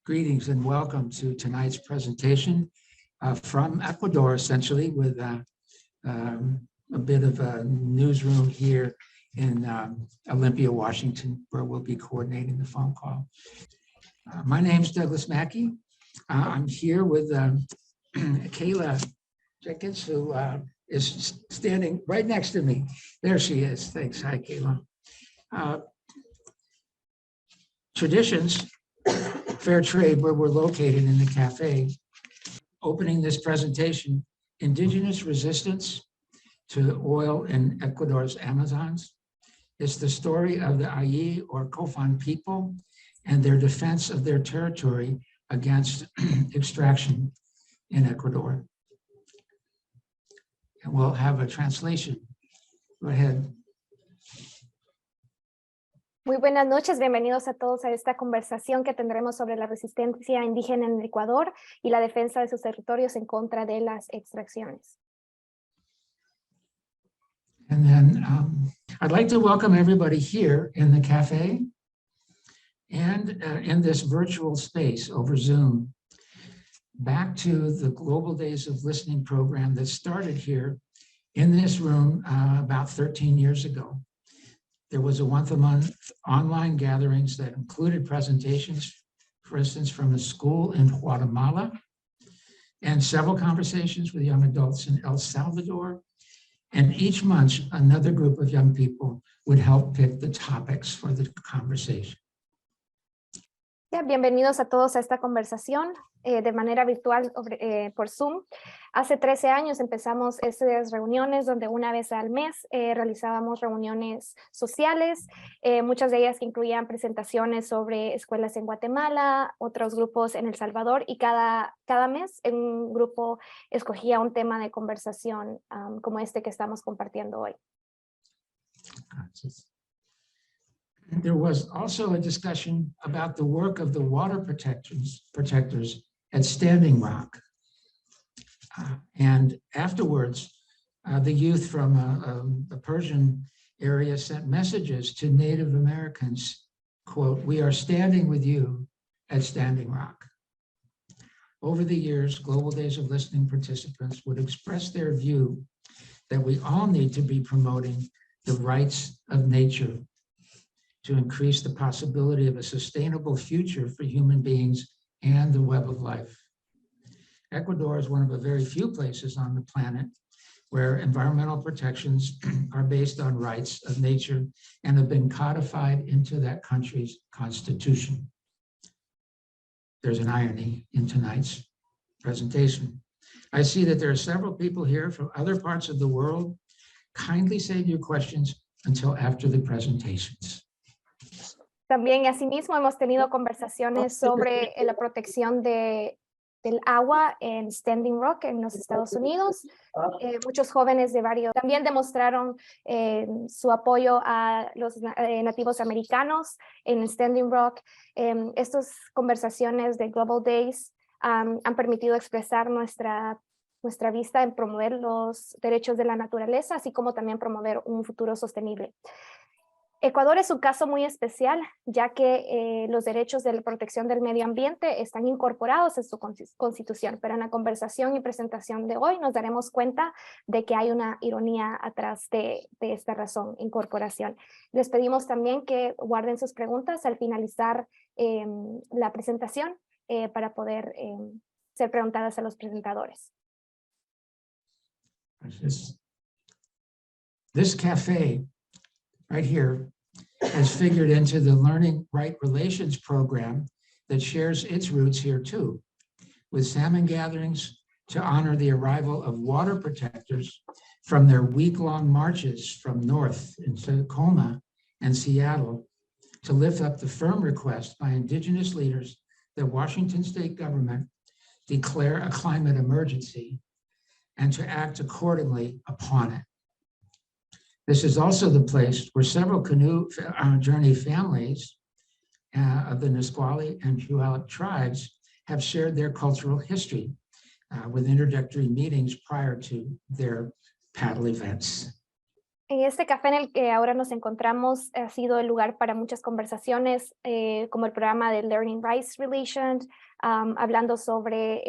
Greetings and welcome to tonight's presentation from Ecuador, essentially, with a bit of a newsroom here in Olympia, Washington, where we'll be coordinating the phone call. My name's Douglas Mackey. I'm here with Kayla Jenkins, who is standing right next to me. There she is. Thanks. Hi, Kayla. Traditions, fair trade, where we're located in the cafe. Opening this presentation, Indigenous resistance to oil in Ecuador's Amazons. It's the story of the A'i or Cofán people and their defense of their territory against extraction in Ecuador. And we'll have a translation. Go ahead. Muy buenas noches, bienvenidos a todos a esta conversación que tendremos sobre la resistencia indígena en el Ecuador y la defensa de sus territorios en contra de las extracciones. And then I'd like to welcome everybody here in the cafe and in this virtual space over Zoom, back to the Global Days of Listening program that started here in this room about 13 years ago. There was a once-a-month online gatherings that included presentations, for instance, from a school in Guatemala, and several conversations with young adults in El Salvador. And each month, another group of young people would help pick the topics for the conversation. Bienvenidos a todos a esta conversación de manera virtual por Zoom. Hace 13 años empezamos estas reuniones donde una vez al mes realizábamos reuniones sociales, muchas de ellas que incluían presentaciones sobre escuelas en Guatemala, otros grupos en El Salvador, y cada mes un grupo escogía un tema de conversación como este que estamos compartiendo hoy. There was also a discussion about the work of the water protectors at Standing Rock. And afterwards, the youth from the Persian area sent messages to Native Americans, quote, "We are standing with you at Standing Rock." Over the years, Global Days of Listening participants would express their view that we all need to be promoting the rights of nature to increase the possibility of a sustainable future for human beings and the web of life. Ecuador is one of the very few places on the planet where environmental protections are based on rights of nature and have been codified into that country's constitution. There's an irony in tonight's presentation. I see that there are several people here from other parts of the world. Kindly save your questions until after the presentations. También, asimismo, hemos tenido conversaciones sobre la protección del agua en Standing Rock en los Estados Unidos. Muchos jóvenes de varios también demostraron su apoyo a los nativos americanos en Standing Rock. Estas conversaciones de Global Days han permitido expresar nuestra vista en promover los derechos de la naturaleza, así como también promover un futuro sostenible. Ecuador es un caso muy especial, ya que los derechos de la protección del medio ambiente están incorporados en su constitución, pero en la conversación y presentación de hoy nos daremos cuenta de que hay una ironía atrás de esta razón, incorporación. Les pedimos también que guarden sus preguntas al finalizar la presentación para poder ser preguntadas a los presentadores. This cafe right here has figured into the Learning Right Relations program that shares its roots here too, with salmon gatherings to honor the arrival of water protectors from their week-long marches from north in Tacoma and Seattle to lift up the firm request by Indigenous leaders that Washington state government declare a climate emergency and to act accordingly upon it. This is also the place where several canoe journey families of the Nisqually and Puyallup tribes have shared their cultural history with introductory meetings prior to their paddle events. En este café en el que ahora nos encontramos ha sido el lugar para muchas conversaciones, como el programa de Learning Rights Relations, hablando sobre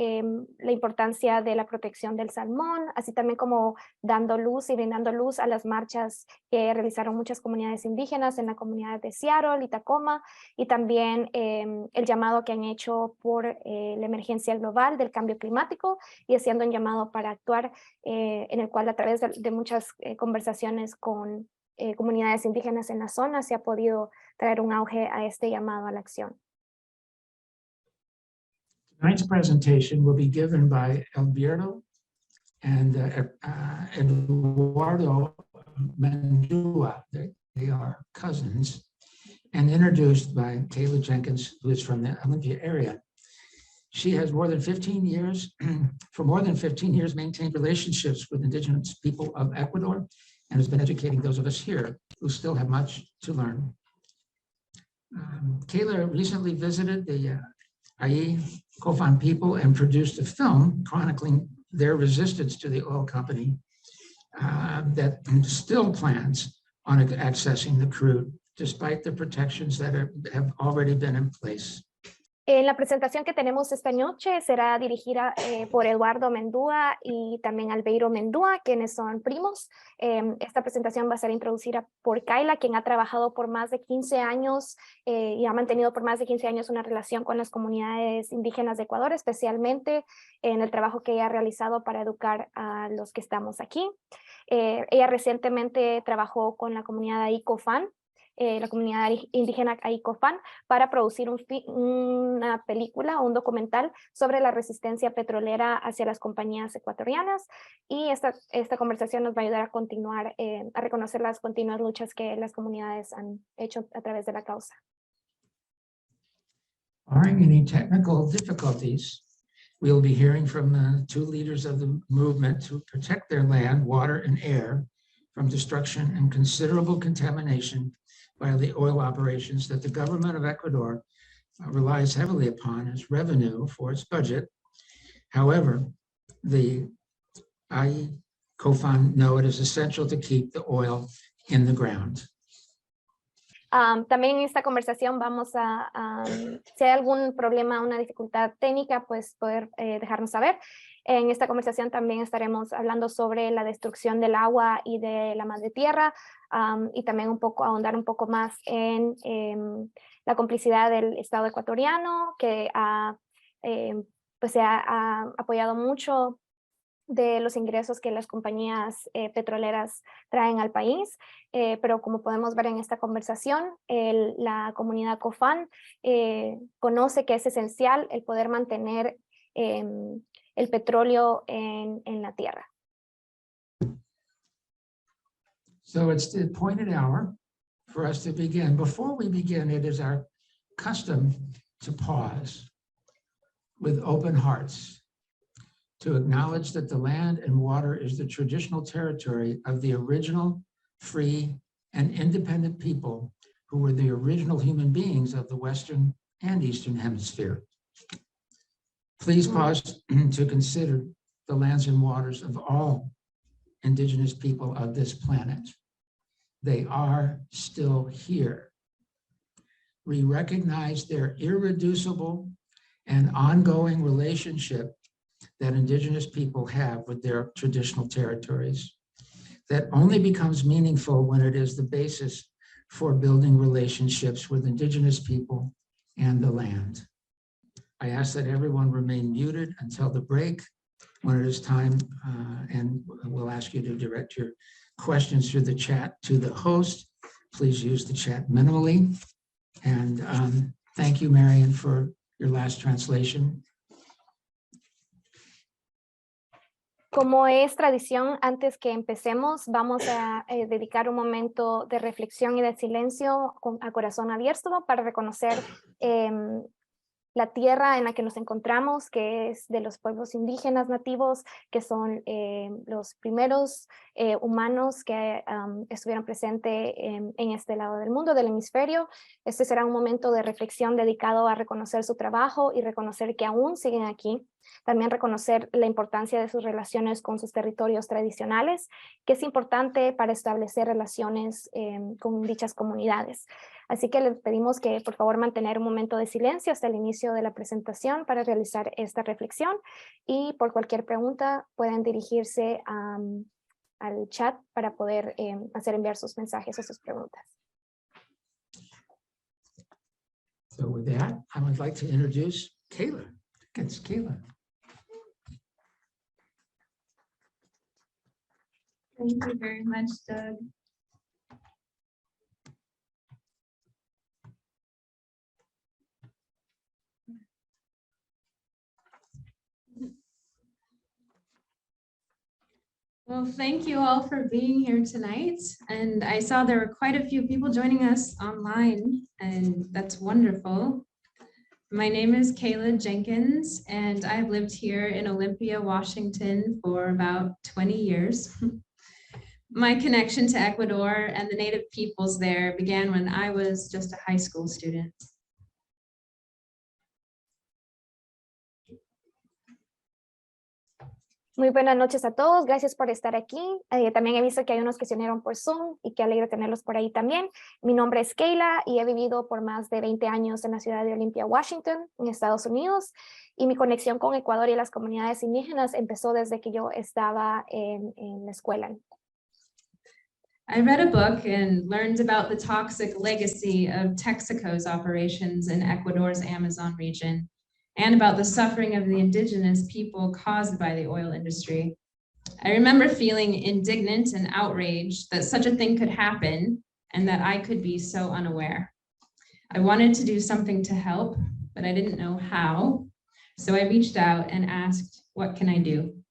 la importancia de la protección del salmón, así también como dando luz y brindando luz a las marchas que realizaron muchas comunidades indígenas en la comunidad de Seattle y Tacoma, y también el llamado que han hecho por la emergencia global del cambio climático y haciendo un llamado para actuar, en el cual a través de muchas conversaciones con comunidades indígenas en la zona se ha podido traer un auge a este llamado a la acción. Tonight's presentation will be given by Eduardo and Eduardo Mendua. They are cousins, and introduced by Kayla Jenkins, who is from the Olympia area. She has more than 15 years, for more than 15 years, maintained relationships with Indigenous people of Ecuador and has been educating those of us here who still have much to learn. Kayla recently visited the A'i Cofán People and produced a film chronicling their resistance to the oil company that still plans on accessing the crude, despite the protections that have already been in place. La presentación que tenemos esta noche será dirigida por Eduardo Mendua y también Albeiro Mendua, quienes son primos. Esta presentación va a ser introducida por Kayla, quien ha trabajado por más de 15 años y ha mantenido por más de 15 años una relación con las comunidades indígenas de Ecuador, especialmente en el trabajo que ella ha realizado para educar a los que estamos aquí. Ella recientemente trabajó con la comunidad A'i Cofán, la comunidad indígena A'i Cofán, para producir una película o un documental sobre la resistencia petrolera hacia las compañías ecuatorianas, y esta conversación nos va a ayudar a continuar, a reconocer las continuas luchas que las comunidades han hecho a través de la causa. Barring any technical difficulties, we will be hearing from the two leaders of the movement to protect their land, water, and air from destruction and considerable contamination by the oil operations that the government of Ecuador relies heavily upon as revenue for its budget. However, the A'i Cofán know it is essential to keep the oil in the ground. También en esta conversación vamos si hay algún problema, una dificultad técnica, pues poder dejarnos saber. En esta conversación también estaremos hablando sobre la destrucción del agua y de la madre tierra, y también ahondar un poco más en la complicidad del Estado ecuatoriano, que pues se ha apoyado mucho de los ingresos que las compañías petroleras traen al país, pero como podemos ver en esta conversación, la comunidad Cofán conoce que es esencial el poder mantener el petróleo en la tierra. So it's the appointed hour for us to begin. Before we begin, it is our custom to pause with open hearts, to acknowledge that the land and water is the traditional territory of the original, free, and independent people who were the original human beings of the Western and Eastern Hemisphere. Please pause to consider the lands and waters of all Indigenous people of this planet. They are still here. We recognize their irreducible and ongoing relationship that Indigenous people have with their traditional territories, that only becomes meaningful when it is the basis for building relationships with Indigenous people and the land. I ask that everyone remain muted until the break, when it is time, and we'll ask you to direct your questions through the chat to the host. Please use the chat minimally. And thank you, Marian, for your last translation. Como es tradición, antes que empecemos, vamos a dedicar un momento de reflexión y de silencio a corazón abierto para reconocer la tierra en la que nos encontramos, que es de los pueblos indígenas nativos, que son los primeros humanos que estuvieron presentes en este lado del mundo, del hemisferio. Este será un momento de reflexión dedicado a reconocer su trabajo y reconocer que aún siguen aquí. También reconocer la importancia de sus relaciones con sus territorios tradicionales, que es importante para establecer relaciones con dichas comunidades. Así que les pedimos que por favor mantener un momento de silencio hasta el inicio de la presentación para realizar esta reflexión, y por cualquier pregunta pueden dirigirse al chat para poder hacer enviar sus mensajes o sus preguntas. So with that, I would like to introduce Kayla. It's Kayla. Thank you very much, Doug. Well, thank you all for being here tonight. And I saw there were quite a few people joining us online, and that's wonderful. My name is Kayla Jenkins, and I've lived here in Olympia, Washington for about 20 years. My connection to Ecuador and the native peoples there began when I was just a high school student. Muy buenas noches a todos, gracias por estar aquí. También he visto que hay unos que se unieron por Zoom y qué alegre tenerlos por ahí también. Mi nombre es Kayla y he vivido por más de 20 años en la ciudad de Olympia, Washington, en Estados Unidos. Y mi conexión con Ecuador y las comunidades indígenas empezó desde que yo estaba en la escuela. I read a book and learned about the toxic legacy of Texaco's operations in Ecuador's Amazon region, and about the suffering of the indigenous people caused by the oil industry. I remember feeling indignant and outraged that such a thing could happen and that I could be so unaware. I wanted to do something to help, but I didn't know how. So I reached out and asked, what can I do?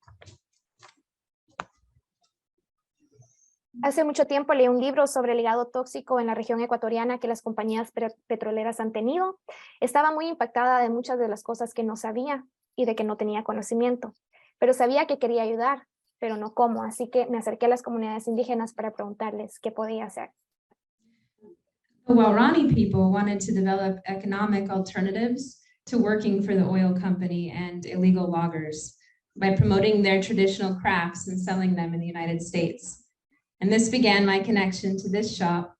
Hace mucho tiempo leí un libro sobre el legado tóxico en la región ecuatoriana que las compañías petroleras han tenido. Estaba muy impactada de muchas de las cosas que no sabía y de que no tenía conocimiento, pero sabía que quería ayudar, pero no cómo, así que me acerqué a las comunidades indígenas para preguntarles qué podía hacer. The Waorani people wanted to develop economic alternatives to working for the oil company and illegal loggers by promoting their traditional crafts and selling them in the United States. And this began my connection to this shop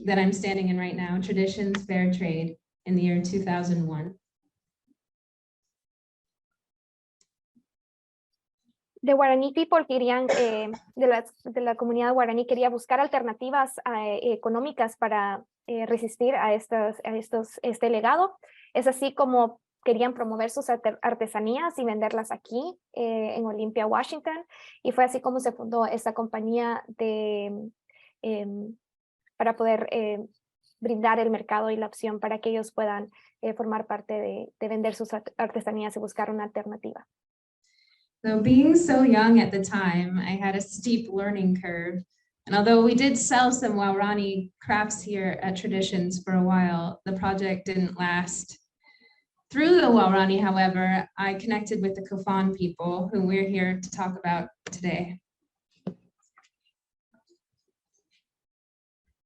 that I'm standing in right now, Traditions Fair Trade, in the year 2001. The Guaraní people querían, de la comunidad guaraní quería buscar alternativas económicas para resistir a este legado. Es así como querían promover sus artesanías y venderlas aquí en Olympia, Washington. Y fue así como se fundó esta compañía para poder brindar el mercado y la opción para que ellos puedan formar parte de vender sus artesanías y buscar una alternativa. So being so young at the time, I had a steep learning curve. And although we did sell some Waorani crafts here at Traditions for a while, the project didn't last. Through the Waorani, however, I connected with the Cofán people, who we're here to talk about today.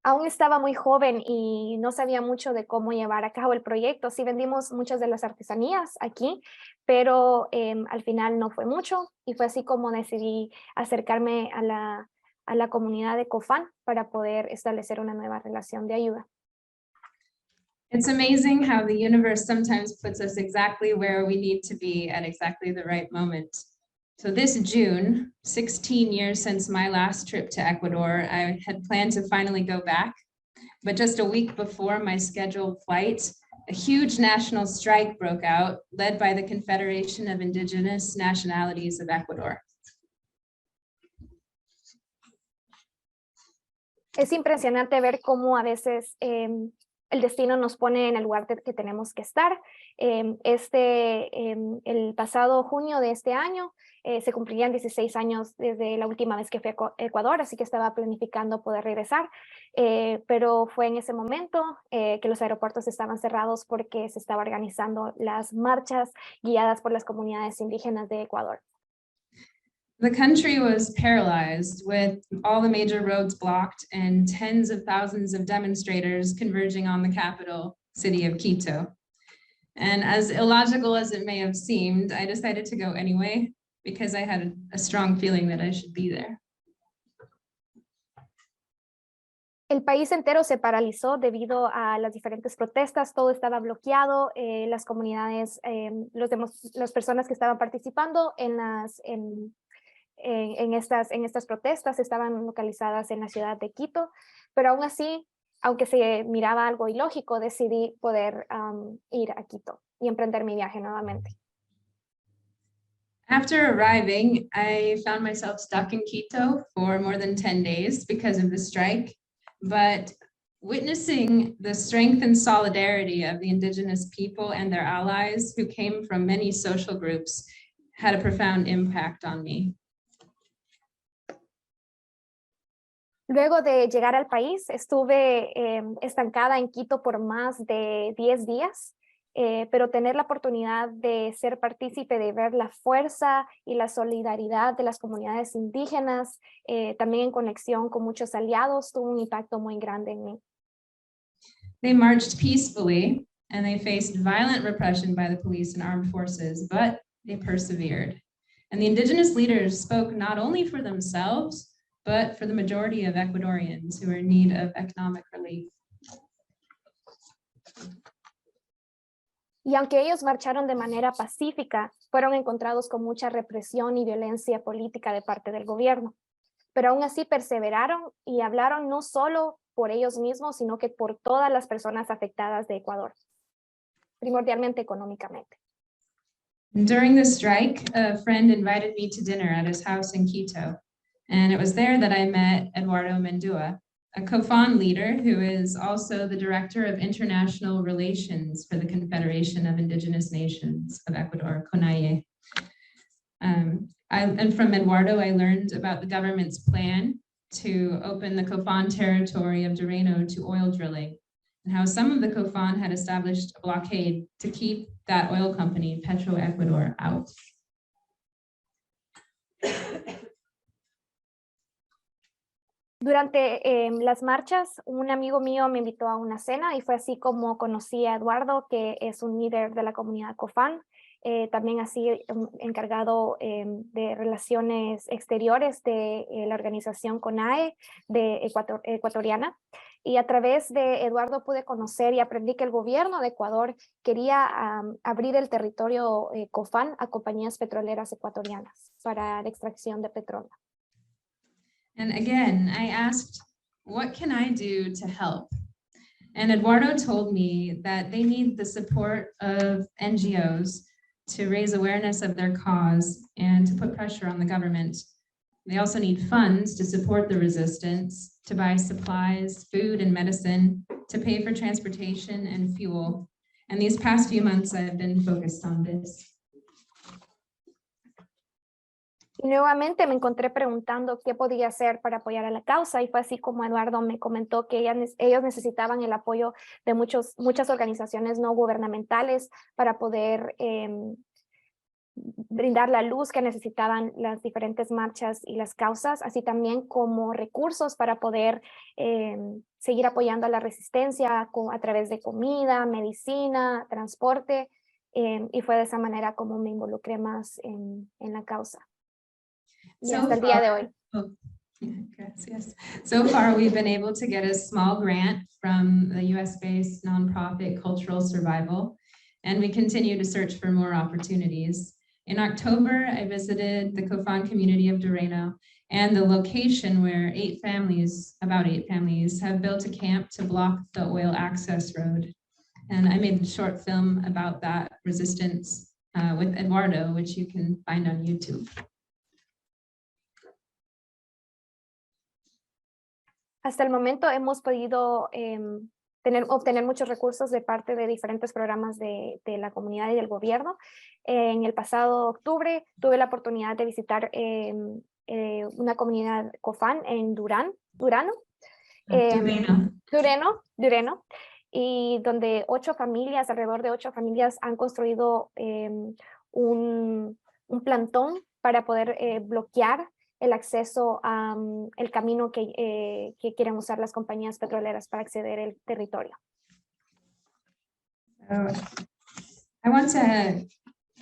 Aún estaba muy joven y no sabía mucho de cómo llevar a cabo el proyecto. Sí vendimos muchas de las artesanías aquí, pero al final no fue mucho y fue así como decidí acercarme a la comunidad de Cofán para poder establecer una nueva relación de ayuda. It's amazing how the universe sometimes puts us exactly where we need to be at exactly the right moment. So this June, 16 years since my last trip to Ecuador, I had planned to finally go back. But just a week before my scheduled flight, a huge national strike broke out, led by the Confederation of Indigenous Nationalities of Ecuador. Es impresionante ver cómo a veces el destino nos pone en el lugar que tenemos que estar. El pasado junio de este año se cumplirían 16 años desde la última vez que fui a Ecuador, así que estaba planificando poder regresar, pero fue en ese momento que los aeropuertos estaban cerrados porque se estaba organizando las marchas guiadas por las comunidades indígenas de Ecuador. The country was paralyzed with all the major roads blocked and tens of thousands of demonstrators converging on the capital city of Quito. And as illogical as it may have seemed, I decided to go anyway because I had a strong feeling that I should be there. El país entero se paralizó debido a las diferentes protestas, todo estaba bloqueado, las comunidades, las personas que estaban participando en estas protestas estaban localizadas en la ciudad de Quito, pero aún así, aunque se miraba algo ilógico, decidí poder ir a Quito y emprender mi viaje nuevamente. After arriving, I found myself stuck in Quito for more than 10 days because of the strike. But witnessing the strength and solidarity of the Indigenous people and their allies who came from many social groups had a profound impact on me. Luego de llegar al país, estuve estancada en Quito por más de 10 días, pero tener la oportunidad de ser partícipe, de ver la fuerza y la solidaridad de las comunidades indígenas, también en conexión con muchos aliados, tuvo un impacto muy grande en mí. They marched peacefully and they faced violent repression by the police and armed forces, but they persevered. And the Indigenous leaders spoke not only for themselves, but for the majority of Ecuadorians who are in need of economic relief. Y aunque ellos marcharon de manera pacífica, fueron encontrados con mucha represión y violencia política de parte del gobierno. Pero aún así perseveraron y hablaron no solo por ellos mismos, sino que por todas las personas afectadas de Ecuador, primordialmente económicamente. During the strike, a friend invited me to dinner at his house in Quito. And it was there that I met Eduardo Mendua, a Cofán leader who is also the Director of International Relations for the Confederation of Indigenous Nations of Ecuador, CONAIE. And from Eduardo, I learned about the government's plan to open the Cofán territory of Dureno to oil drilling, and how some of the Cofán had established a blockade to keep that oil company, Petroecuador, out. Durante las marchas, un amigo mío me invitó a una cena y fue así como conocí a Eduardo, que es un líder de la comunidad Cofán, también así encargado de relaciones exteriores de la organización CONAE ecuatoriana. Y a través de Eduardo pude conocer y aprendí que el gobierno de Ecuador quería abrir el territorio Cofán a compañías petroleras ecuatorianas para la extracción de petróleo. And again, I asked, what can I do to help? And Eduardo told me that they need the support of NGOs to raise awareness of their cause and to put pressure on the government. They also need funds to support the resistance, to buy supplies, food and medicine, to pay for transportation and fuel. And these past few months, I've been focused on this. Y nuevamente me encontré preguntando qué podía hacer para apoyar a la causa, y fue así como Eduardo me comentó que ellos necesitaban el apoyo de muchas organizaciones no gubernamentales para poder brindar la luz que necesitaban las diferentes marchas y las causas, así también como recursos para poder seguir apoyando a la resistencia a través de comida, medicina, transporte, y fue de esa manera como me involucré más en la causa. Y hasta el día de hoy. Gracias. So far, we've been able to get a small grant from the US-based nonprofit Cultural Survival, and we continue to search for more opportunities. In October, I visited the Cofán community of Dureno and the location where about eight families, have built a camp to block the oil access road. And I made a short film about that resistance with Eduardo, which you can find on YouTube. Hasta el momento hemos podido obtener muchos recursos de parte de diferentes programas de la comunidad y del gobierno. En el pasado octubre tuve la oportunidad de visitar una comunidad Cofán en Dureno, y donde alrededor de 8 familias han construido un plantón para poder bloquear el acceso al camino que quieren usar las compañías petroleras para acceder al territorio. I want to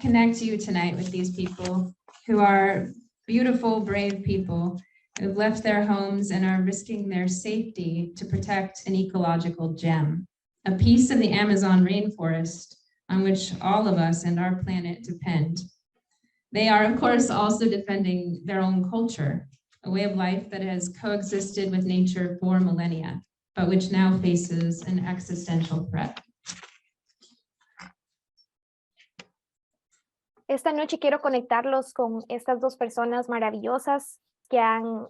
connect you tonight with these people who are beautiful, brave people who've left their homes and are risking their safety to protect an ecological gem, a piece of the Amazon rainforest on which all of us and our planet depend. They are, of course, also defending their own culture, a way of life that has coexisted with nature for millennia, but which now faces an existential threat. Esta noche quiero conectarlos con estas dos personas maravillosas que han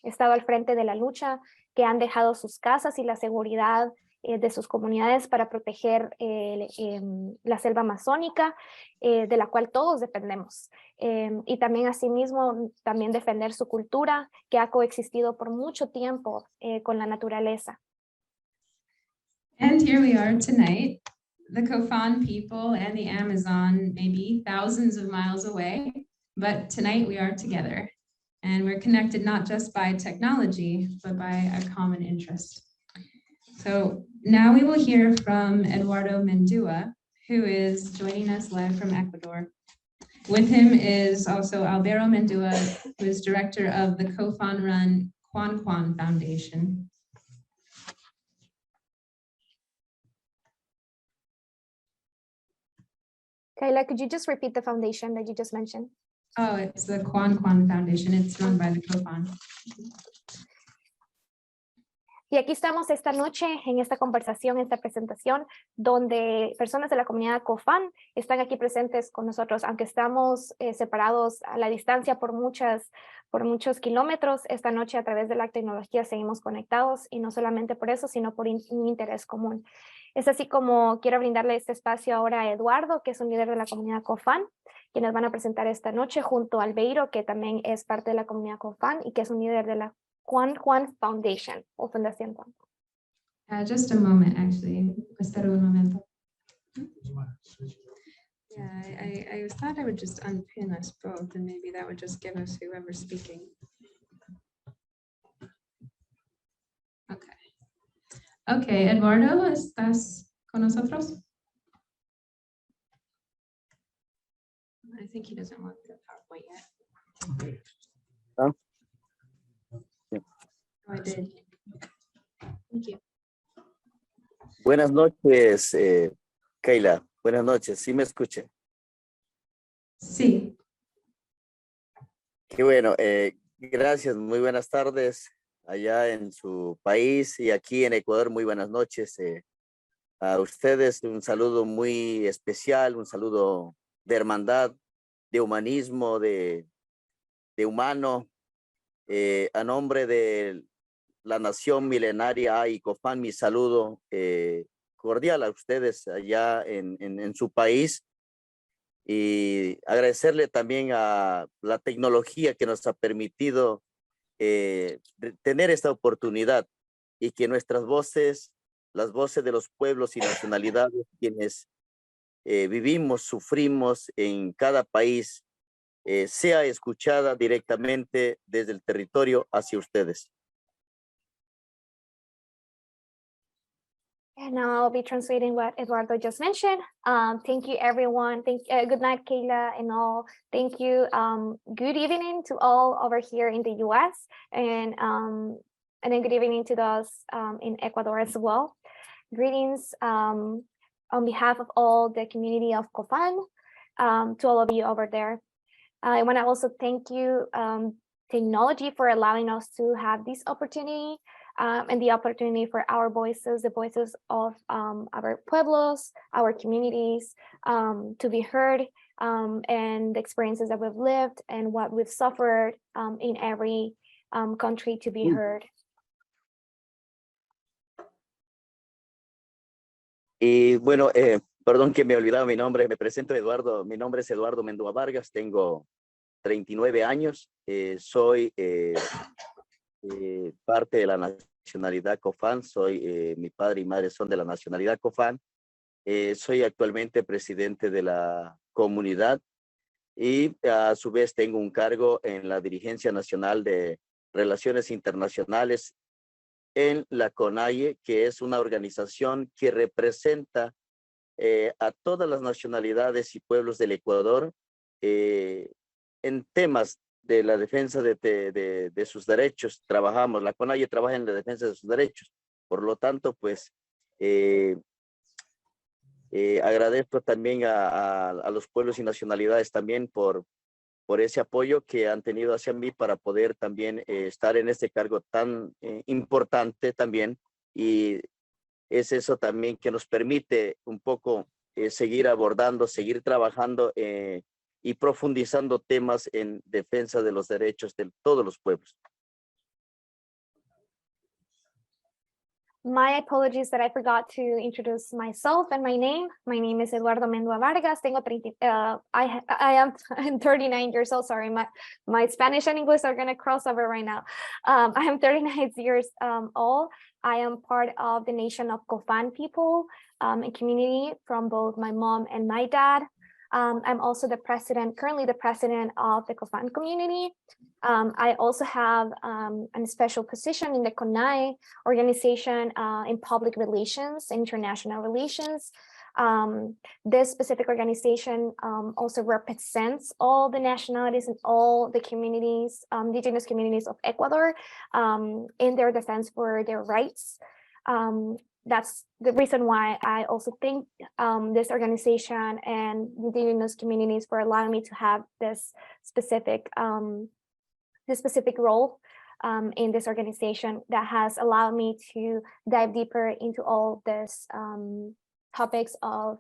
estado al frente de la lucha, que han dejado sus casas y la seguridad de sus comunidades para proteger la selva amazónica, de la cual todos dependemos. Y también asimismo, también defender su cultura, que ha coexistido por mucho tiempo con la naturaleza. And here we are tonight. The Cofán people and the Amazon may be thousands of miles away, but tonight we are together. And we're connected not just by technology, but by a common interest. So now we will hear from Eduardo Mendua, who is joining us live from Ecuador. With him is also Alvaro Mendua, who is director of the Cofán-run Quan Foundation. Kayla, could you just repeat the foundation that you just mentioned? Oh, it's the Quan Foundation. It's run by the Cofán. Y aquí estamos esta noche en esta conversación, esta presentación, donde personas de la comunidad Cofán están aquí presentes con nosotros, aunque estamos separados a la distancia por muchos kilómetros. Esta noche a través de la tecnología seguimos conectados y no solamente por eso, sino por un interés común. Es así como quiero brindarle este espacio ahora a Eduardo, que es un líder de la comunidad Cofán, quienes van a presentar esta noche junto a Albeiro, que también es parte de la comunidad Cofán y que es un líder de la Quan Foundation o Fundación Quan. Just a moment, actually. Espero un momento. Yeah, I thought I would just unpin us both, and maybe that would just give us whoever's speaking. Okay. Okay, Eduardo, ¿estás con nosotros? I think he doesn't want the PowerPoint yet. Okay. Oh, I did. Thank you. Buenas noches, Kayla. Buenas noches. ¿Sí me escucha? Sí. Qué bueno. Gracias. Muy buenas tardes allá en su país y aquí en Ecuador. Muy buenas noches. A ustedes un saludo muy especial, un saludo de hermandad, de humanismo, de humano. A nombre de la nación milenaria A'i Cofán, mi saludo cordial a ustedes allá en su país y agradecerle también a la tecnología que nos ha permitido tener esta oportunidad y que nuestras voces, las voces de los pueblos y nacionalidades, quienes vivimos, sufrimos en cada país, sea escuchada directamente desde el territorio hacia ustedes. And now I'll be translating what Eduardo just mentioned. Thank you, everyone. Good night, Kayla, and all. Thank you. Good evening to all over here in the U.S. and then good evening to those in Ecuador as well. Greetings on behalf of all the community of Cofán, to all of you over there. I want to also thank you, technology, for allowing us to have this opportunity. And the opportunity for our voices, the voices of our pueblos, our communities, to be heard, and the experiences that we've lived and what we've suffered in every country to be heard. Y bueno, perdón que me olvidaba mi nombre, me presento Eduardo, mi nombre es Eduardo Mendua Vargas, tengo 39 años, soy parte de la nacionalidad Cofán, mi padre y madre son de la nacionalidad Cofán, soy actualmente presidente de la comunidad y a su vez tengo un cargo en la dirigencia nacional de Relaciones Internacionales en la CONAIE, que es una organización que representa a todas las nacionalidades y pueblos del Ecuador en temas de la defensa de sus derechos. Trabajamos, la CONAIE trabaja en la defensa de sus derechos. Por lo tanto, pues, agradezco también a los pueblos y nacionalidades también por ese apoyo que han tenido hacia mí para poder también estar en este cargo tan importante también. Y es eso también que nos permite un poco seguir abordando, seguir trabajando y profundizando temas en defensa de los derechos de todos los pueblos. My apologies that I forgot to introduce myself and my name. My name is Eduardo Mendua Vargas. Tengo 30, I'm 39 years old. Sorry, my Spanish and English are going to cross over right now. I am 39 years old. I am part of the nation of Cofán people, a community from both my mom and my dad. I'm also currently the president of the Cofán community. I also have a special position in the CONAIE organization in public relations, international relations. This specific organization also represents all the nationalities and all the communities, indigenous communities of Ecuador in their defense for their rights. That's the reason why I also thank this organization and indigenous communities for allowing me to have this specific role in this organization that has allowed me to dive deeper into all these topics of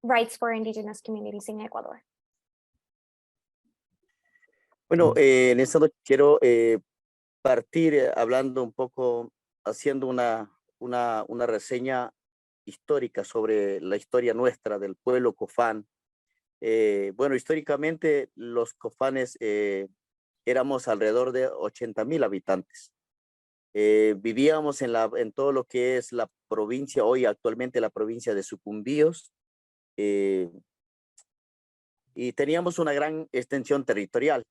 rights for indigenous communities in Ecuador. Bueno, en esta noche quiero partir hablando un poco, haciendo una reseña histórica sobre la historia nuestra del pueblo Cofán. Bueno, históricamente los cofanes éramos alrededor de 80,000 habitantes. Vivíamos en todo lo que es la provincia, hoy actualmente la provincia de Sucumbíos, y teníamos una gran extensión territorial,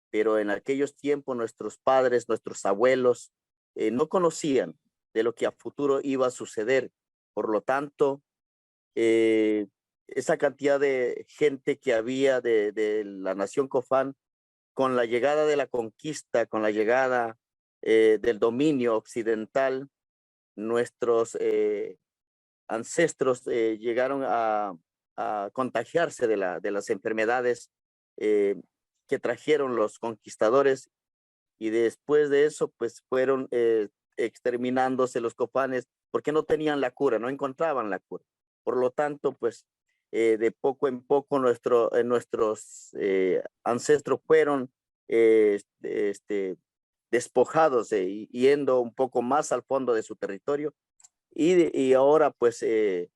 pero en aquellos tiempos nuestros padres, nuestros abuelos no conocían de lo que a futuro iba a suceder. Por lo tanto, esa cantidad de gente que había de la nación Cofán, con la llegada de la conquista, con la llegada del dominio occidental, nuestros ancestros llegaron a contagiarse de las enfermedades que trajeron los conquistadores, y después de eso pues fueron exterminándose los cofanes porque no tenían la cura, no encontraban la cura. Por lo tanto, pues de poco en poco nuestros ancestros fueron despojados, yendo un poco más al fondo de su territorio, y ahora pues de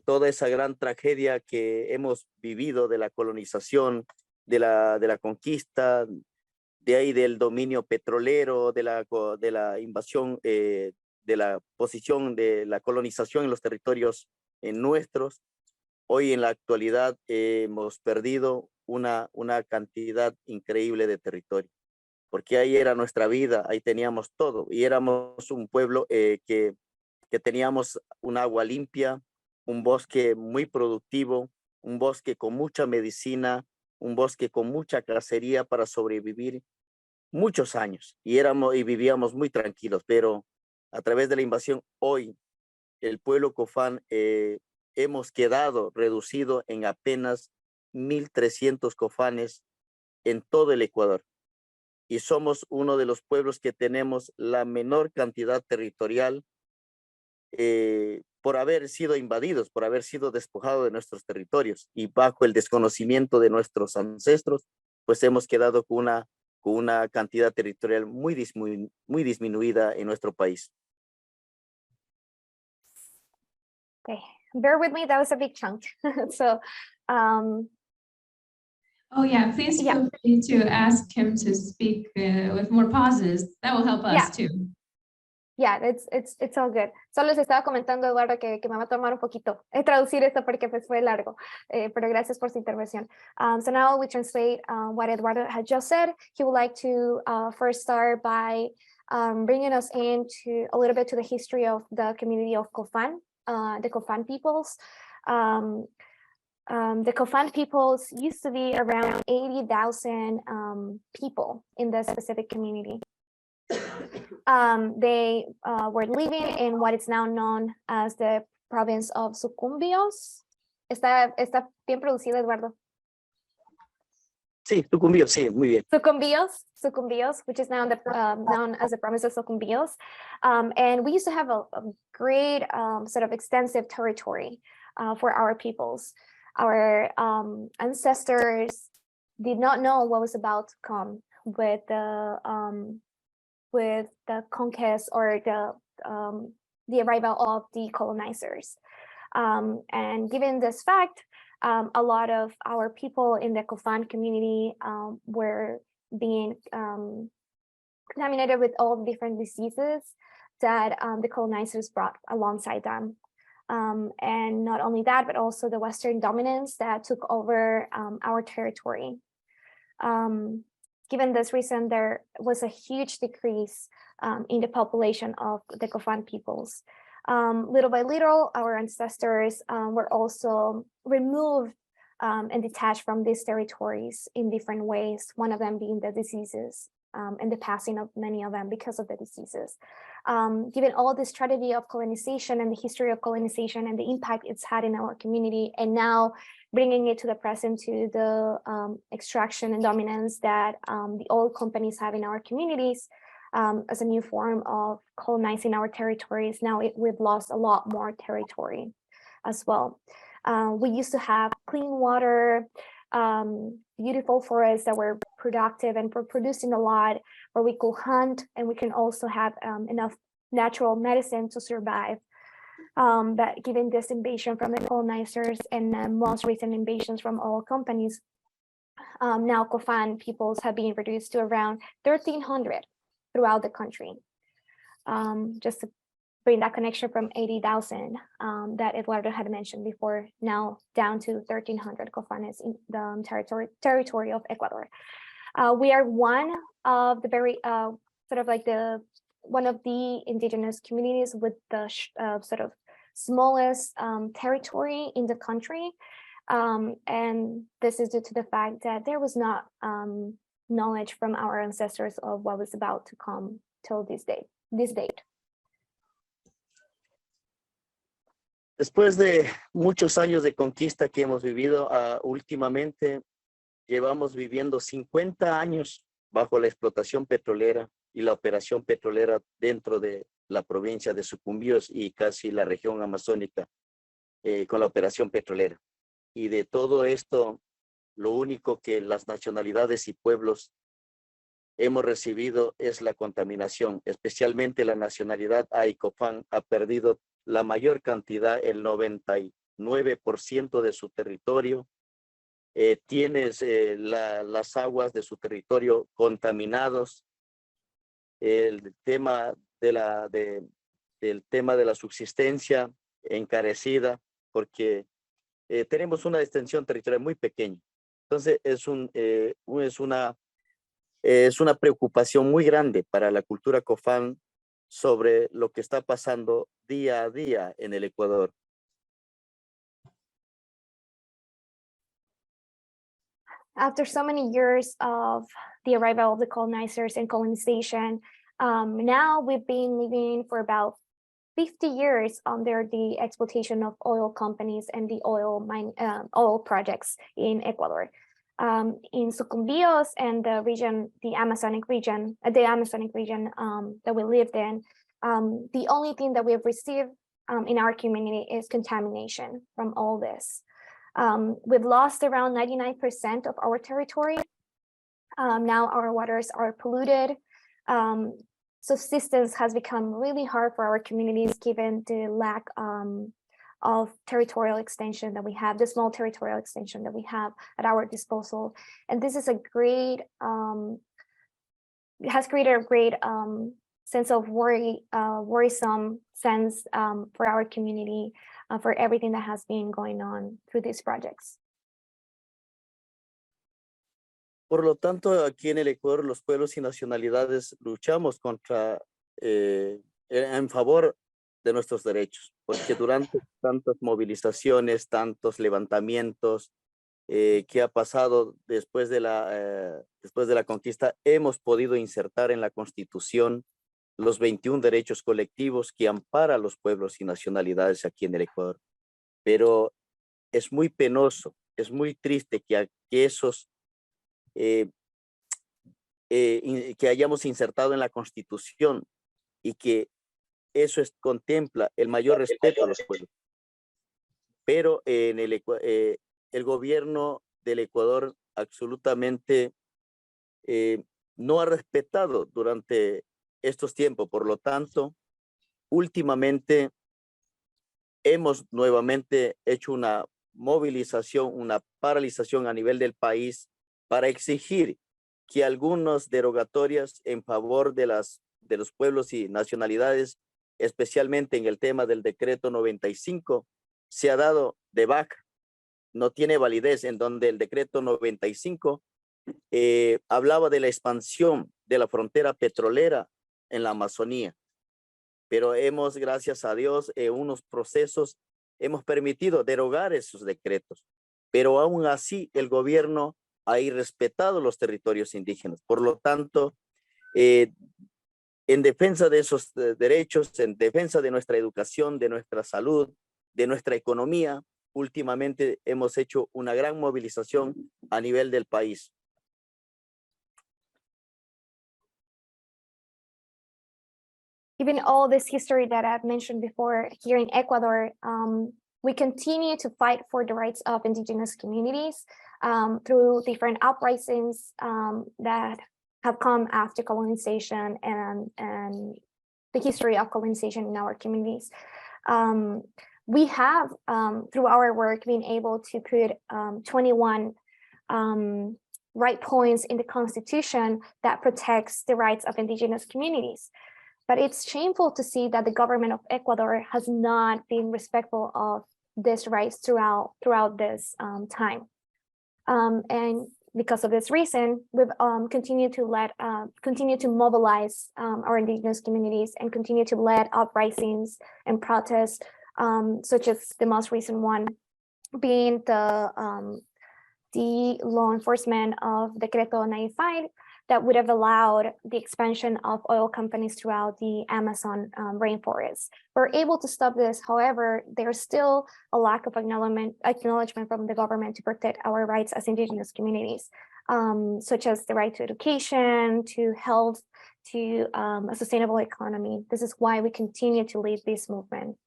toda esa gran tragedia que hemos vivido de la colonización, de la conquista, de ahí del dominio petrolero, de la invasión, de la posición de la colonización en los territorios nuestros. Hoy en la actualidad hemos perdido una cantidad increíble de territorio, porque ahí era nuestra vida, ahí teníamos todo, y éramos un pueblo que teníamos un agua limpia, un bosque muy productivo, un bosque con mucha medicina, un bosque con mucha cacería para sobrevivir muchos años, y vivíamos muy tranquilos. Pero a través de la invasión, hoy el pueblo Cofán hemos quedado reducido en apenas 1,300 cofanes en todo el Ecuador, y somos uno de los pueblos que tenemos la menor cantidad territorial por haber sido invadidos, por haber sido despojados de nuestros territorios, y bajo el desconocimiento de nuestros ancestros, pues hemos quedado con una cantidad territorial muy disminuida en nuestro país. Okay, bear with me, that was a big chunk. So, oh yeah, please feel free to ask him to speak with more pauses. That will help us too. Yeah, it's all good. Solo les estaba comentando, Eduardo, que me va a tomar un poquito traducir esto porque pues fue largo, pero gracias por su intervención. So now we translate what Eduardo had just said. He would like to first start by bringing us into a little bit to the history of the community of Cofán. the Cofán peoples. The Cofán peoples used to be around 80,000 people in the specific community. They were living in what is now known as the province of Sucumbios. ¿Está bien producido, Eduardo? Sí, Sucumbíos, sí, muy bien. Sucumbios, which is now known as the province of Sucumbios. And we used to have a great sort of extensive territory for our peoples. Our ancestors did not know what was about to come with the conquest or the arrival of the colonizers. And given this fact, a lot of our people in the Cofán community were being contaminated with all the different diseases that the colonizers brought alongside them. And not only that, but also the Western dominance that took over our territory. Given this reason, there was a huge decrease in the population of the Cofán peoples. Little by little, our ancestors were also removed and detached from these territories in different ways, one of them being the diseases and the passing of many of them because of the diseases. Given all this tragedy of colonization and the history of colonization and the impact it's had in our community, and now bringing it to the present to the extraction and dominance that the oil companies have in our communities, as a new form of colonizing our territories. Now we've lost a lot more territory as well. We used to have clean water, beautiful forests that were productive and were producing a lot, where we could hunt, and we can also have enough natural medicine to survive. But given this invasion from the colonizers and most recent invasions from oil companies, now Cofán peoples have been reduced to around 1,300 throughout the country. Just to bring that connection from 80,000 that Eduardo had mentioned before, now down to 1,300 Cofanes in the territory of Ecuador. We are one of the very one of the indigenous communities with the sort of smallest territory in the country. And this is due to the fact that there was not knowledge from our ancestors of what was about to come till this date. Después de muchos años de conquista que hemos vivido, últimamente llevamos viviendo 50 años bajo la explotación petrolera y la operación petrolera dentro de la provincia de Sucumbíos y casi la región amazónica con la operación petrolera. Y de todo esto, lo único que las nacionalidades y pueblos hemos recibido es la contaminación, especialmente la nacionalidad A'i Cofán ha perdido la mayor cantidad, el 99% de su territorio. Tienes las aguas de su territorio contaminados. El tema del tema de la subsistencia encarecida, porque tenemos una extensión territorial muy pequeña. Entonces es una preocupación muy grande para la cultura Cofán sobre lo que está pasando día a día en el Ecuador. After so many years of the arrival of the colonizers and colonization, now we've been living for about 50 years under the exploitation of oil companies and the oil projects in Ecuador. In Sucumbios and the region, the Amazonic region that we lived in, the only thing that we have received in our community is contamination from all this. We've lost around 99% of our territory. Now our waters are polluted. Subsistence has become really hard for our communities given the lack of territorial extension that we have, the small territorial extension that we have at our disposal. And this is a great, it has created a great sense of worrisome sense for our community, for everything that has been going on through these projects. Por lo tanto, aquí en el Ecuador, los pueblos y nacionalidades luchamos en favor nuestros derechos, porque durante tantas movilizaciones, tantos levantamientos que ha pasado después de la conquista, hemos podido insertar en la Constitución los 21 derechos colectivos que ampara a los pueblos y nacionalidades aquí en el Ecuador. Pero es muy penoso, es muy triste que esos que hayamos insertado en la Constitución y que eso contempla el mayor respeto a los pueblos. Pero el gobierno del Ecuador absolutamente no ha respetado durante estos tiempos. Por lo tanto, últimamente hemos nuevamente hecho una movilización, una paralización a nivel del país para exigir que algunas derogatorias en favor de los pueblos y nacionalidades, especialmente en el tema del decreto 95, se ha dado de baja. No tiene validez, en donde el decreto 95 hablaba de la expansión de la frontera petrolera en la Amazonía. Pero gracias a Dios, unos procesos hemos permitido derogar esos decretos. Pero aún así, el gobierno ha irrespetado los territorios indígenas. Por lo tanto, en defensa de esos derechos, en defensa de nuestra educación, de nuestra salud, de nuestra economía, últimamente hemos hecho una gran movilización a nivel del país. Given all this history that I've mentioned before here in Ecuador, we continue to fight for the rights of indigenous communities through different uprisings that have come after colonization and the history of colonization in our communities. We have, through our work, been able to put 21 right points in the Constitution that protects the rights of indigenous communities. But it's shameful to see that the government of Ecuador has not been respectful of these rights throughout this time. And because of this reason, we've continued to mobilize our indigenous communities and continue to lead uprisings and protests, such as the most recent one being the law enforcement of Decreto 95 that would have allowed the expansion of oil companies throughout the Amazon rainforest. We're able to stop this. However, there's still a lack of acknowledgement from the government to protect our rights as indigenous communities, such as the right to education, to health, to a sustainable economy. This is why we continue to lead this movement.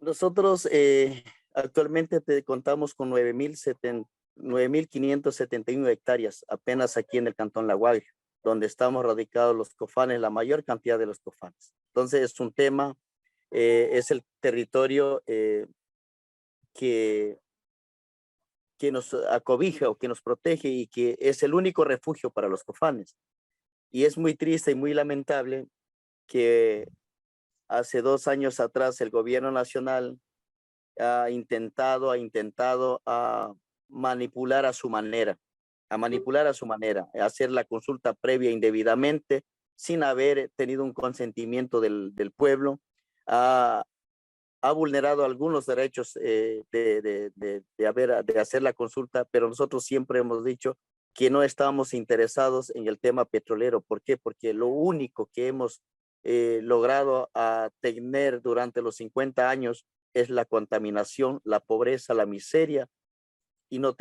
Nosotros actualmente contamos con 9.571 hectáreas apenas aquí en el Cantón La Guaira, donde estamos radicados los cofanes, la mayor cantidad de los cofanes. Entonces es un tema, es el territorio que nos acobija o que nos protege y que es el único refugio para los cofanes. Y es muy triste y muy lamentable que hace 2 años atrás el gobierno nacional ha intentado manipular a su manera, hacer la consulta previa indebidamente, sin haber tenido un consentimiento del pueblo, ha vulnerado algunos derechos de hacer la consulta, pero nosotros siempre hemos dicho que no estamos interesados en el tema petrolero. ¿Por qué? Porque lo único que hemos logrado tener durante los 50 años es la contaminación, la pobreza, la miseria, y no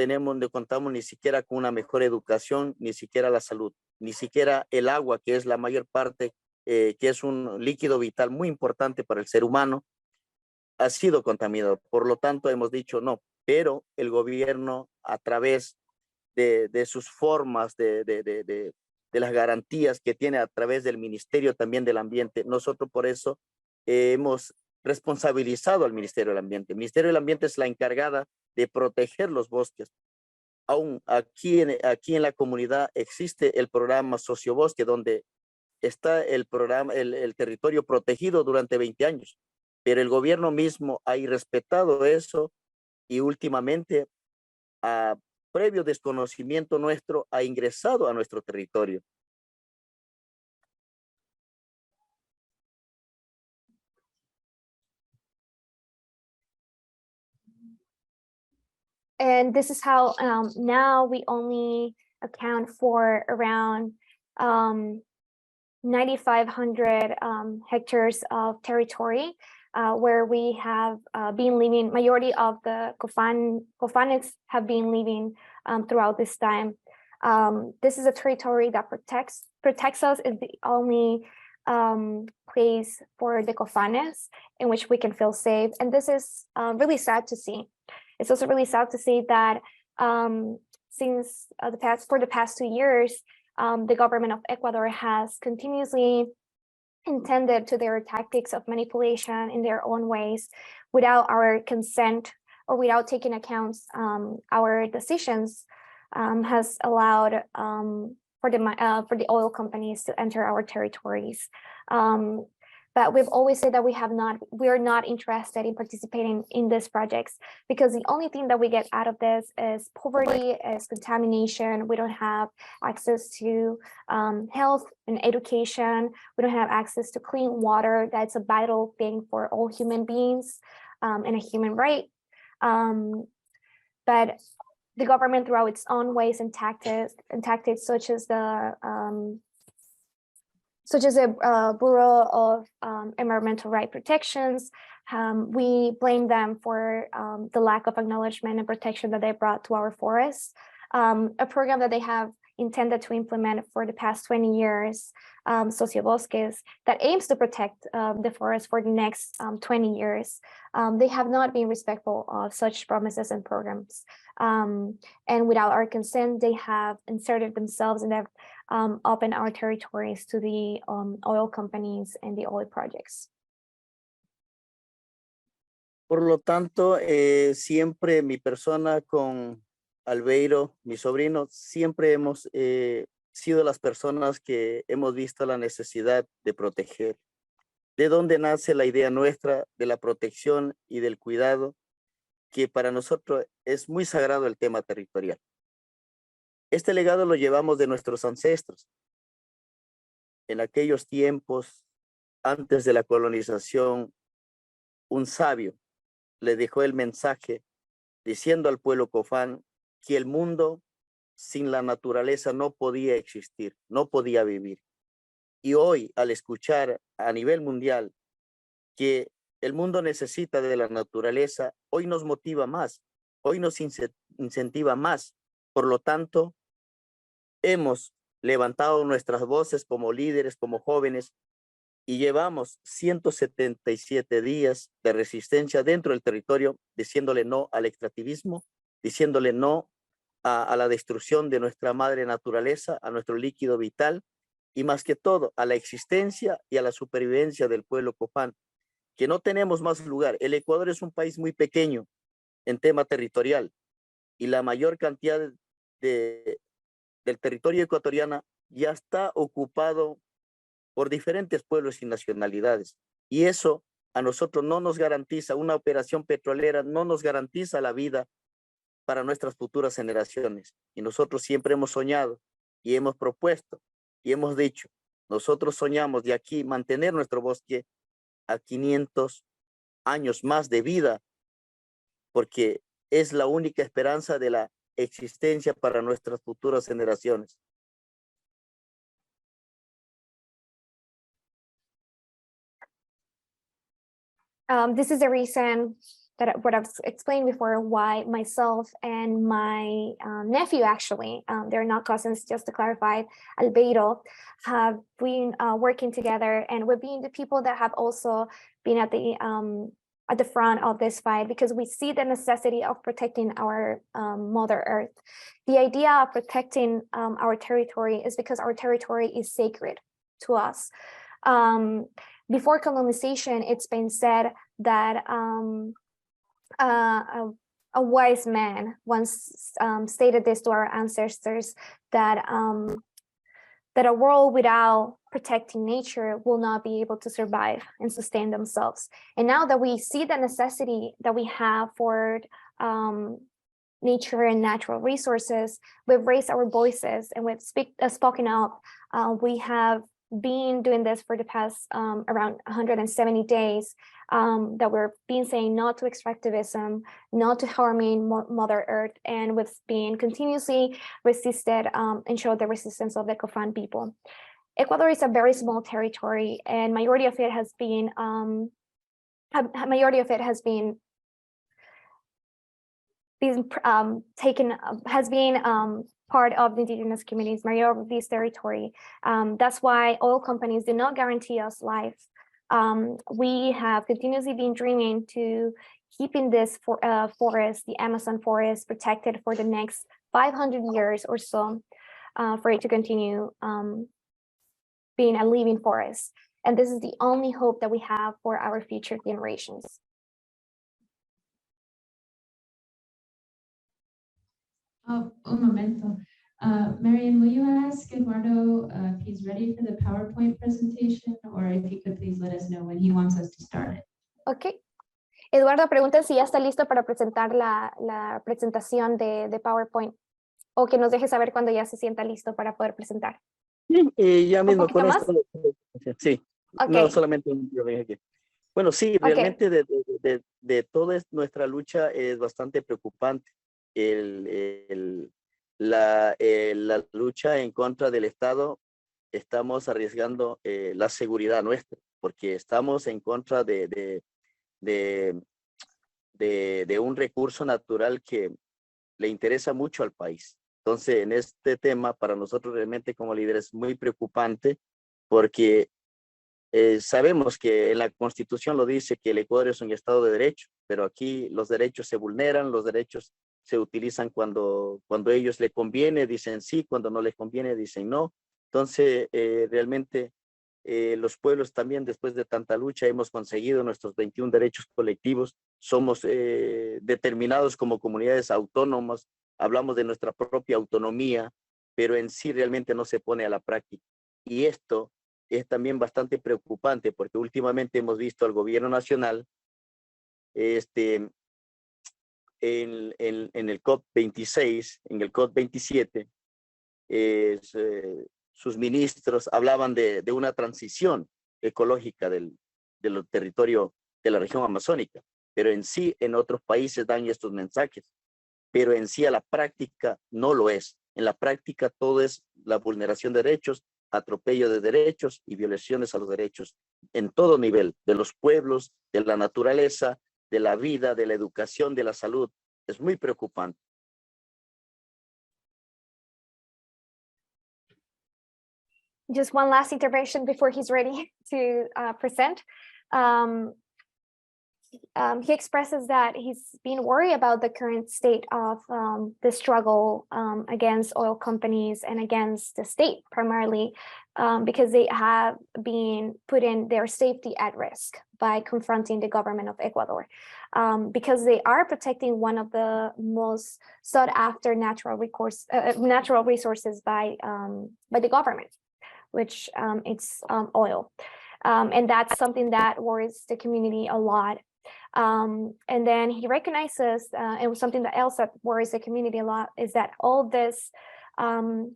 contamos ni siquiera con una mejor educación, ni siquiera la salud, ni siquiera el agua, que es la mayor parte, que es un líquido vital muy importante para el ser humano, ha sido contaminado. Por lo tanto, hemos dicho no, pero el gobierno, a través de sus formas, de las garantías que tiene a través del Ministerio también del Ambiente, nosotros por eso hemos responsabilizado al Ministerio del Ambiente. El Ministerio del Ambiente es la encargada de proteger los bosques. Aún aquí en la comunidad existe el programa Sociobosque, donde está el territorio protegido durante 20 años, pero el gobierno mismo ha irrespetado eso y últimamente, previo desconocimiento nuestro, ha ingresado a nuestro territorio. And this is how now we only account for around 9,500 hectares of territory where we have been living. Majority of the Cofanes have been living throughout this time. This is a territory that protects us. Is the only place for the Cofanes in which we can feel safe. And this is really sad to see. It's also really sad to see that since for the past 2 years, the government of Ecuador has continuously intended to their tactics of manipulation in their own ways without our consent or without taking account our decisions, has allowed for the oil companies to enter our territories. But we've always said that we are not interested in participating in these projects because the only thing that we get out of this is poverty, is contamination. We don't have access to health and education. We don't have access to clean water. That's a vital thing for all human beings and a human right. But the government, throughout its own ways and tactics such as the Bureau of Environmental Right Protections, we blame them for the lack of acknowledgement and protection that they brought to our forests. A program that they have intended to implement for the past 20 years, Sociobosques, that aims to protect the forest for the next 20 years. They have not been respectful of such promises and programs. And without our consent, they have inserted themselves and have opened our territories to the oil companies and the oil projects. Por lo tanto, siempre mi persona con Albeiro, mi sobrino, siempre hemos sido las personas que hemos visto la necesidad de proteger. ¿De dónde nace la idea nuestra de la protección y del cuidado? Que para nosotros es muy sagrado el tema territorial. Este legado lo llevamos de nuestros ancestros. En aquellos tiempos, antes de la colonización, un sabio le dejó el mensaje diciendo al pueblo Cofán que el mundo sin la naturaleza no podía existir, no podía vivir. Y hoy, al escuchar a nivel mundial que el mundo necesita de la naturaleza, hoy nos motiva más, hoy nos incentiva más. Por lo tanto, hemos levantado nuestras voces como líderes, como jóvenes, y llevamos 177 días de resistencia dentro del territorio, diciéndole no al extractivismo, diciéndole no a la destrucción de nuestra madre naturaleza, a nuestro líquido vital, y más que todo, a la existencia y a la supervivencia del pueblo Cofán, que no tenemos más lugar. El Ecuador es un país muy pequeño en tema territorial, y la mayor cantidad del territorio ecuatoriano ya está ocupado por diferentes pueblos y nacionalidades. Y eso a nosotros no nos garantiza, una operación petrolera no nos garantiza la vida para nuestras futuras generaciones. Y nosotros siempre hemos soñado y hemos propuesto y hemos dicho, nosotros soñamos de aquí mantener nuestro bosque a 500 años más de vida, porque es la única esperanza de la existencia para nuestras futuras generaciones. This is the reason that what I've explained before, why myself and my nephew, actually, they're not cousins, just to clarify, Albeiro, have been working together, and we've been the people that have also been at the front of this fight, because we see the necessity of protecting our Mother Earth. The idea of protecting our territory is because our territory is sacred to us. Before colonization, it's been said that a wise man once stated this to our ancestors, that that a world without protecting nature will not be able to survive and sustain themselves. And now that we see the necessity that we have for nature and natural resources, we've raised our voices and we've spoken up. We have been doing this for the past around 170 days, that we're been saying no to extractivism, no to harming Mother Earth, and we've been continuously resisted and showed the resistance of the Cofán people. Ecuador is a very small territory, and majority of it has been part of the indigenous communities, majority of this territory. That's why oil companies do not guarantee us life. We have continuously been dreaming to keeping this forest, the Amazon forest, protected for the next 500 years or so, for it to continue being a living forest. And this is the only hope that we have for our future generations. Oh, un momento. Marian, will you ask Eduardo if he's ready for the PowerPoint presentation, or if he could please let us know when he wants us to start it? Ok. Eduardo pregunta si ya está listo para presentar la presentación de PowerPoint, o que nos deje saber cuando ya se sienta listo para poder presentar. Ya mismo poquito con más? esto. Sí, Ok. no solamente un aquí. Bueno, sí, realmente de toda nuestra lucha es bastante preocupante la lucha en contra del Estado. Estamos arriesgando la seguridad nuestra, porque estamos en contra de un recurso natural que le interesa mucho al país. Entonces, en este tema, para nosotros realmente como líderes es muy preocupante, porque sabemos que en la Constitución lo dice que el Ecuador es un Estado de Derecho, pero aquí los derechos se vulneran, los derechos se utilizan cuando a ellos les conviene, dicen sí, cuando no les conviene, dicen no. Entonces, realmente los pueblos también, después de tanta lucha, hemos conseguido nuestros 21 derechos colectivos, somos determinados como comunidades autónomas, hablamos de nuestra propia autonomía, pero en sí realmente no se pone a la práctica. Y esto es también bastante preocupante, porque últimamente hemos visto al gobierno nacional en el COP26, en el COP27, sus ministros hablaban de una transición ecológica del territorio de la región amazónica, pero en sí en otros países dan estos mensajes, pero en sí a la práctica no lo es. En la práctica todo es la vulneración de derechos, atropello de derechos y violaciones a los derechos en todo nivel, de los pueblos, de la naturaleza, de la vida, de la educación, de la salud. Es muy preocupante. Just one last intervention before he's ready to present. He expresses that he's been worried about the current state of the struggle against oil companies and against the state primarily, because they have been putting their safety at risk by confronting the government of Ecuador, because they are protecting one of the most sought after natural resources by the government, which it's oil. And that's something that worries the community a lot. And then he recognizes, and something that else that worries the community a lot is that all this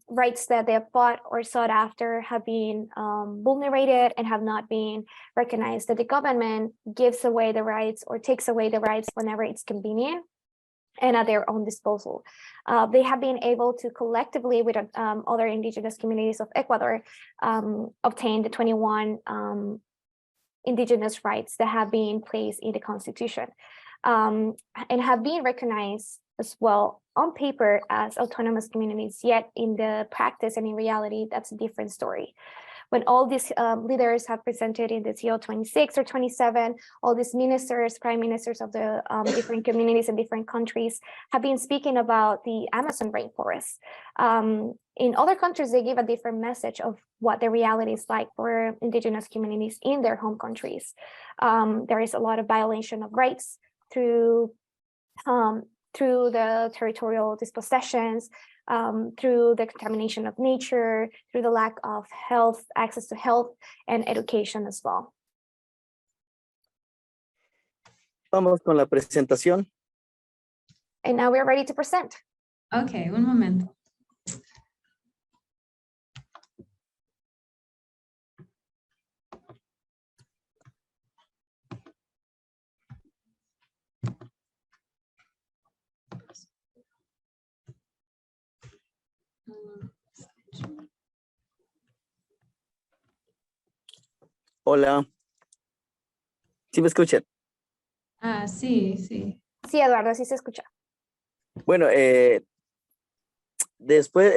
rights that they have fought or sought after have been vulnerated and have not been recognized, that the government gives away the rights or takes away the rights whenever it's convenient and at their own disposal. They have been able to collectively with other indigenous communities of Ecuador obtain the 21 indigenous rights that have been placed in the Constitution, and have been recognized as well on paper as autonomous communities, yet in the practice and in reality, that's a different story. When all these leaders have presented in the CO 26 or 27, all these ministers, prime ministers of the different communities in different countries have been speaking about the Amazon rainforest. In other countries, they give a different message of what the reality is like for indigenous communities in their home countries. There is a lot of violation of rights through the territorial dispossessions, through the contamination of nature, through the lack of health, access to health and education as well. Vamos con la presentación. And now we're ready to present. Okay, un momento. Hola, ¿sí me escuchan? Ah, sí, sí. Sí, Eduardo, así se escucha. Bueno, después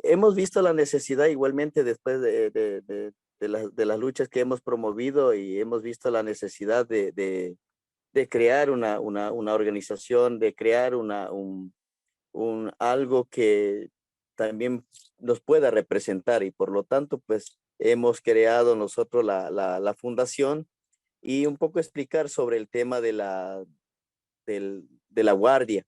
hemos visto la necesidad igualmente después de las luchas que hemos promovido y hemos visto la necesidad de crear una organización, de crear algo que también nos pueda representar y por lo tanto pues hemos creado nosotros la fundación y un poco explicar sobre el tema de la guardia.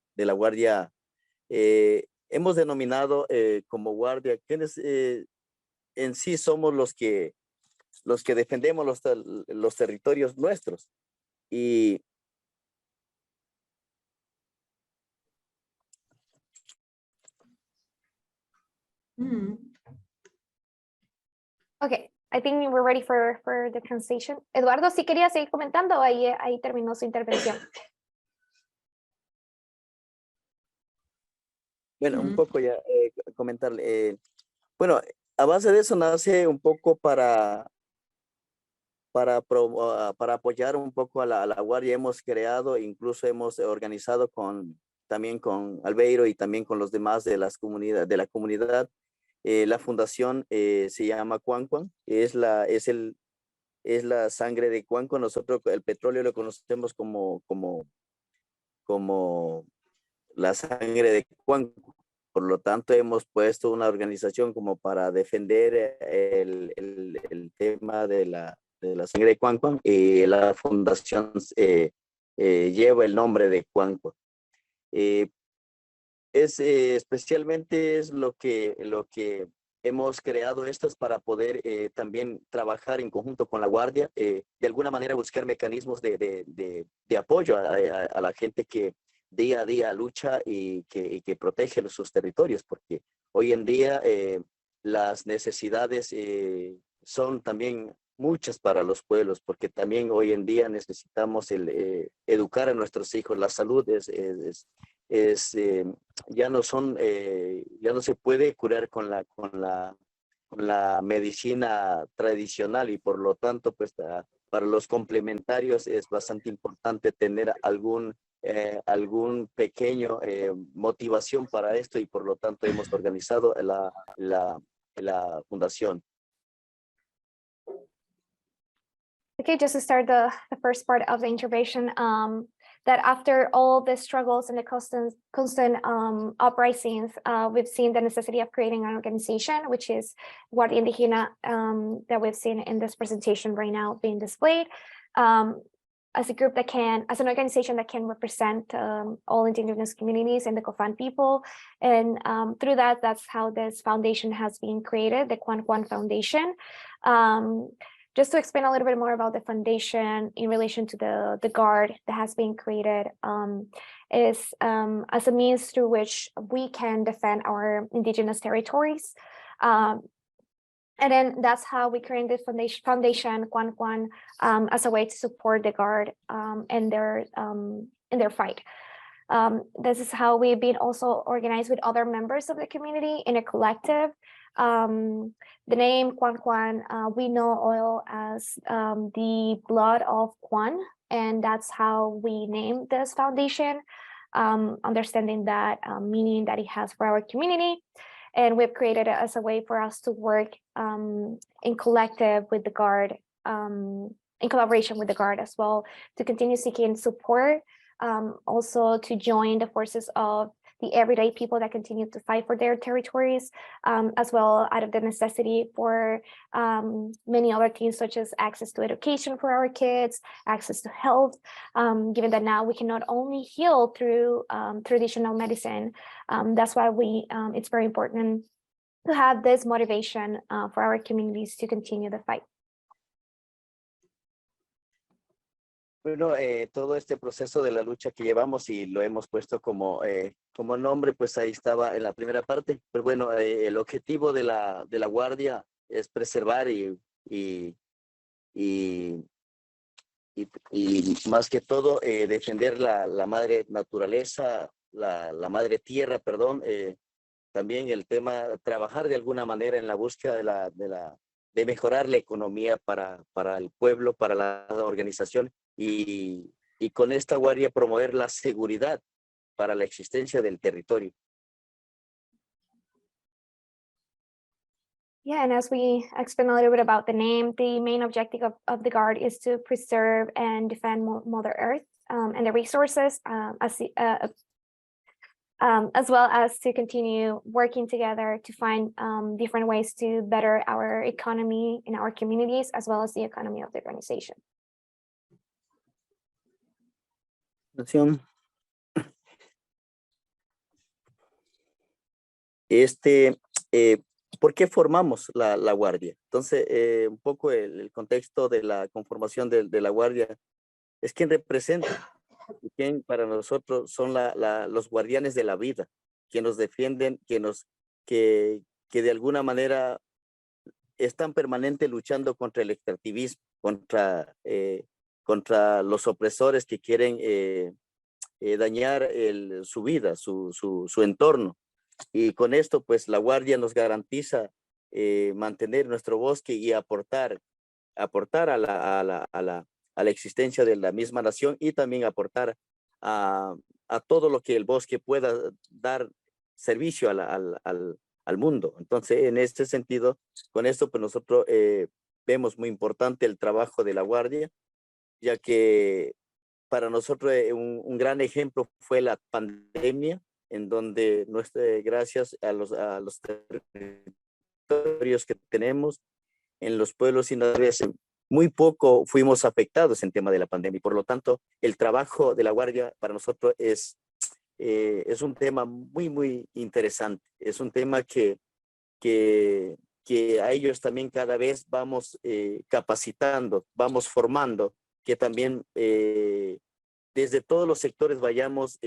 Hemos denominado como guardia, quienes en sí somos los que defendemos los territorios nuestros. Y Mm. Okay, I think we're ready for the translation. Eduardo, ¿sí quería seguir comentando? Ahí terminó su intervención. bueno, un poco ya comentarle. Bueno, a base de eso nace un poco para apoyar un poco a la guardia. Hemos creado, incluso hemos organizado también con Albeiro y también con los demás de la comunidad. La fundación se llama Cuancuan, es la sangre de Cuancuan. Nosotros el petróleo lo conocemos como la sangre de Cuancuan. Por lo tanto, hemos puesto una organización como para defender el tema de la sangre de Cuancuan y la fundación lleva el nombre de Cuancuan. Especialmente es lo que hemos creado estos para poder también trabajar en conjunto con la Guardia, de alguna manera buscar mecanismos de apoyo a la gente que día a día lucha y que protege sus territorios, porque hoy en día las necesidades son también muchas para los pueblos, porque también hoy en día necesitamos educar a nuestros hijos. La salud es ya no son, ya no se puede curar con la medicina tradicional y por lo tanto, pues para los complementarios es bastante importante tener algún pequeño motivación para esto y por lo tanto hemos organizado la fundación. Okay, just to start the first part of the intervention, that after all the struggles and the constant uprisings, we've seen the necessity of creating an organization, which is Guardia Indígena, that we've seen in this presentation right now being displayed, as a group that as an organization that can represent all indigenous communities and the Cofán people. And through that, that's how this foundation has been created, the Quan Quan Foundation. Just to explain a little bit more about the foundation in relation to the guard that has been created, is as a means through which we can defend our indigenous territories. And then that's how we created this foundation Quan Quan, as a way to support the guard in their fight. This is how we've been also organized with other members of the community in a collective. The name Quan Quan, we know oil as the blood of Quan, and that's how we named this foundation, understanding that meaning that it has for our community. And we've created it as a way for us to work in collective with the guard, in collaboration with the guard as well, to continue seeking support, also to join the forces of the everyday people that continue to fight for their territories, as well out of the necessity for many other things, such as access to education for our kids, access to health, given that now we can not only heal through traditional medicine. That's why it's very important to have this motivation for our communities to continue the fight. Bueno, todo este proceso de la lucha que llevamos y lo hemos puesto como nombre, pues ahí estaba en la primera parte. Pero bueno, el objetivo de la guardia es preservar y más que todo defender la madre naturaleza, la madre tierra, perdón. También el tema, trabajar de alguna manera en la búsqueda de mejorar la economía para el pueblo, para la organización y con esta guardia promover la seguridad para la existencia del territorio. Yeah, and as we explained a little bit about the name, the main objective of the Guard is to preserve and defend Mother Earth and the resources, as well as to continue working together to find different ways to better our economy in our communities, as well as the economy of the organization. ¿Por qué formamos la guardia? Entonces, un poco el contexto de la conformación de la guardia es quien representa, quien para nosotros son los guardianes de la vida, que nos defienden, que de alguna manera están permanente luchando contra el extractivismo, contra los opresores que quieren dañar su vida, su entorno. Y con esto, pues la guardia nos garantiza mantener nuestro bosque y aportar a la existencia de la misma nación y también aportar a todo lo que el bosque pueda dar servicio al mundo. Entonces, en este sentido, con esto, pues nosotros vemos muy importante el trabajo de la guardia, ya que para nosotros un gran ejemplo fue la pandemia, en donde gracias a los territorios que tenemos en los pueblos indígenas, muy poco fuimos afectados en tema de la pandemia. Y por lo tanto, el trabajo de la guardia para nosotros es un tema muy, muy interesante. Es un tema que a ellos también cada vez vamos capacitando, vamos formando, que también desde todos los sectores vayamos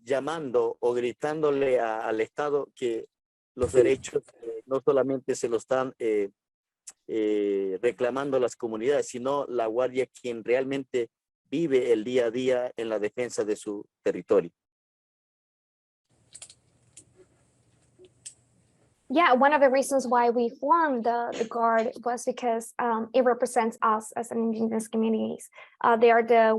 llamando o gritándole al Estado que los derechos no solamente se lo están reclamando las comunidades, sino la guardia quien realmente vive el día a día en la defensa de su territorio. Yeah, one of the reasons why we formed the Guard was because it represents us as an Indigenous communities. They are the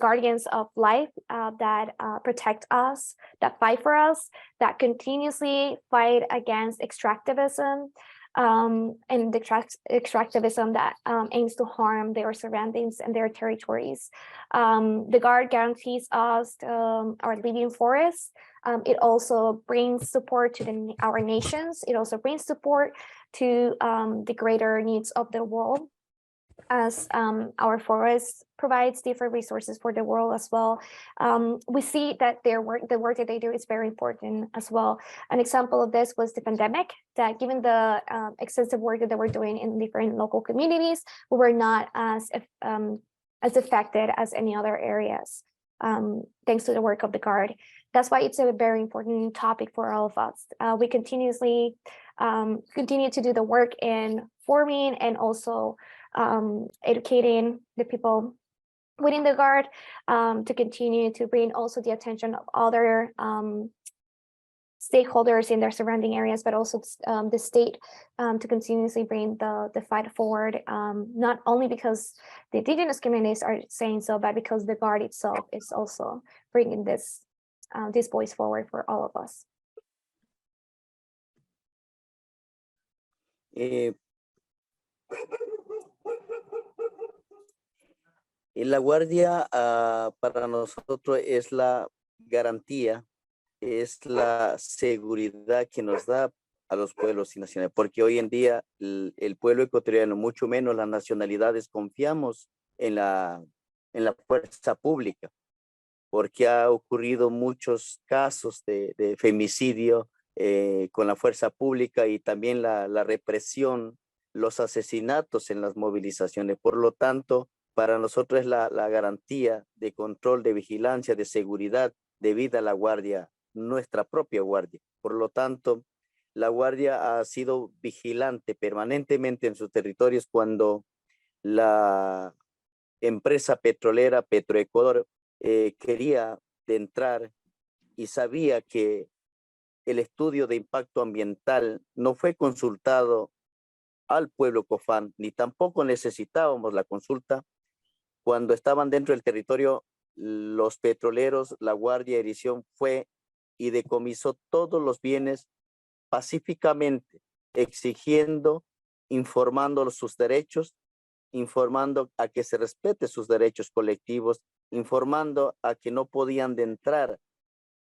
guardians of life that protect us, that fight for us, that continuously fight against extractivism and the extractivism that aims to harm their surroundings and their territories. The Guard guarantees us our living forests. It also brings support to our nations. It also brings support to the greater needs of the world, as our forest provides different resources for the world as well. We see that the work that they do is very important as well. An example of this was the pandemic, that given the extensive work that they were doing in different local communities, we were not as affected as any other areas, thanks to the work of the Guard. That's why it's a very important topic for all of us. We continuously continue to do the work in forming and also educating the people within the Guard to continue to bring also the attention of other stakeholders in their surrounding areas, but also the state to continuously bring the fight forward, not only because the Indigenous communities are saying so, but because the Guard itself is also bringing this voice forward for all of us. La guardia para nosotros es la garantía, es la seguridad que nos da a los pueblos y naciones, porque hoy en día el pueblo ecuatoriano, mucho menos las nacionalidades, confiamos en la fuerza pública, porque ha ocurrido muchos casos de femicidio con la fuerza pública y también la represión, los asesinatos en las movilizaciones. Por lo tanto, para nosotros es la garantía de control, de vigilancia, de seguridad debida a la guardia, nuestra propia guardia. Por lo tanto, la guardia ha sido vigilante permanentemente en sus territorios cuando la empresa petrolera Petroecuador quería entrar y sabía que el estudio de impacto ambiental no fue consultado al pueblo Cofán, ni tampoco necesitábamos la consulta. Cuando estaban dentro del territorio, los petroleros, la Guardia de Edición fue y decomisó todos los bienes pacíficamente, exigiendo, informando sus derechos, informando a que se respete sus derechos colectivos, informando a que no podían de entrar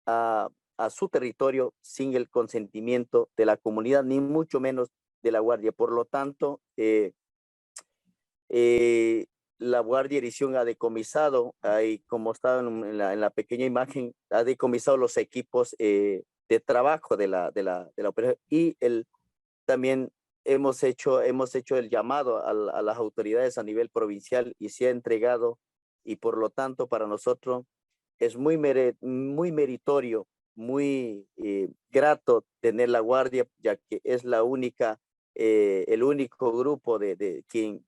a su territorio sin el consentimiento de la comunidad, ni mucho menos de la Guardia. Por lo tanto, la Guardia de Edición ha decomisado, ahí como estaba en la pequeña imagen, ha decomisado los equipos de trabajo de la operación, y también hemos hecho el llamado a las autoridades a nivel provincial y se ha entregado, y por lo tanto para nosotros es muy meritorio, muy grato tener la Guardia, ya que es el único grupo de quien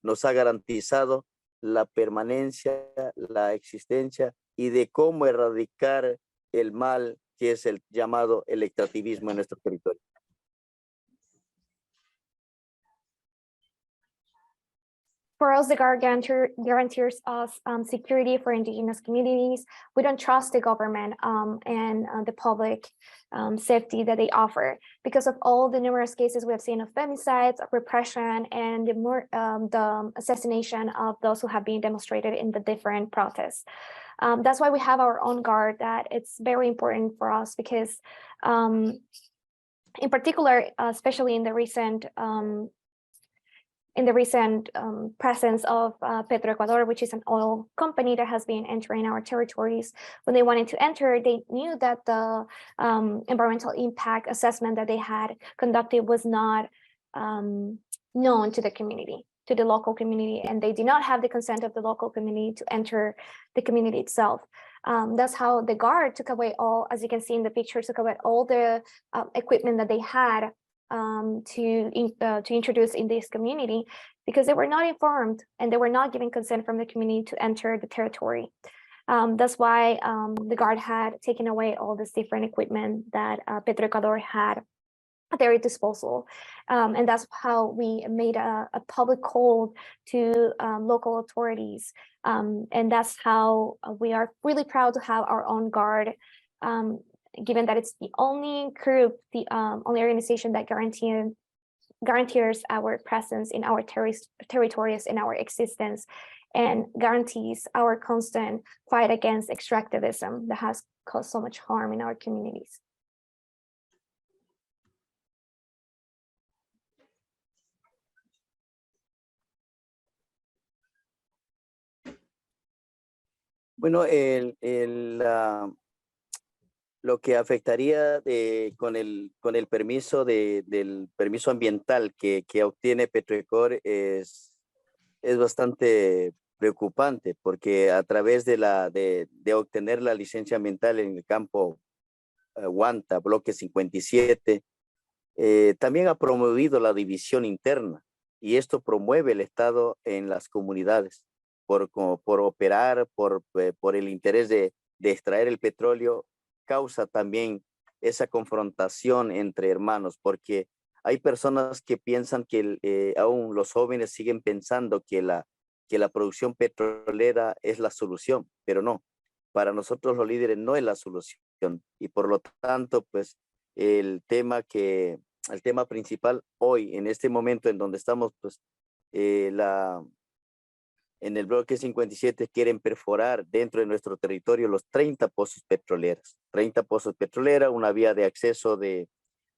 nos ha garantizado la permanencia, la existencia y de cómo erradicar el mal que es el llamado el extractivismo en nuestro territorio. For us, the Guard guarantees us security for Indigenous communities. We don't trust the government and the public safety that they offer because of all the numerous cases we have seen of femicides, of repression, and the assassination of those who have been demonstrated in the different protests. That's why we have our own Guard. That it's very important for us because, in particular, especially in the recent presence of Ecuador, which is an oil company that has been entering our territories. When they wanted to enter, they knew that the environmental impact assessment that they had conducted was not known to the community, to the local community, and they did not have the consent of the local community to enter the community itself. That's how the Guard took away all, as you can see in the picture, took away all the equipment that they had to introduce in this community, because they were not informed and they were not given consent from the community to enter the territory. That's why the Guard had taken away all this different equipment that Ecuador had at their disposal. And that's how we made a public call to local authorities. And that's how we are really proud to have our own Guard, given that it's the only group, the only organization that guarantees our presence in our territories, in our existence, and guarantees our constant fight against extractivism that has caused so much harm in our communities. Bueno, lo que afectaría con el permiso del permiso ambiental que obtiene Petroecor es bastante preocupante, porque a través de obtener la licencia ambiental en el campo Huanta, bloque 57, también ha promovido la división interna, y esto promueve el Estado en las comunidades por operar, por el interés de extraer el petróleo. Causa también esa confrontación entre hermanos, porque hay personas que piensan que aún los jóvenes siguen pensando que la producción petrolera es la solución, pero no, para nosotros los líderes no es la solución, y por lo tanto, pues el tema principal hoy, en este momento en donde estamos, pues en el bloque 57 quieren perforar dentro de nuestro territorio los 30 pozos petroleros. 30 pozos petroleros, una vía de acceso de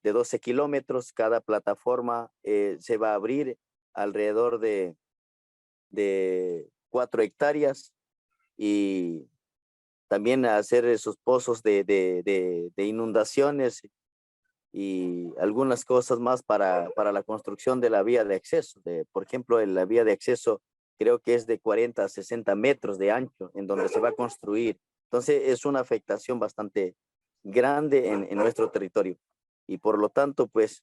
12 kilómetros. Cada plataforma se va a abrir alrededor de 4 hectáreas, y también hacer esos pozos de inundaciones y algunas cosas más para la construcción de la vía de acceso. Por ejemplo, en la vía de acceso creo que es de 40 a 60 metros de ancho en donde se va a construir. Entonces es una afectación bastante grande en nuestro territorio, y por lo tanto, pues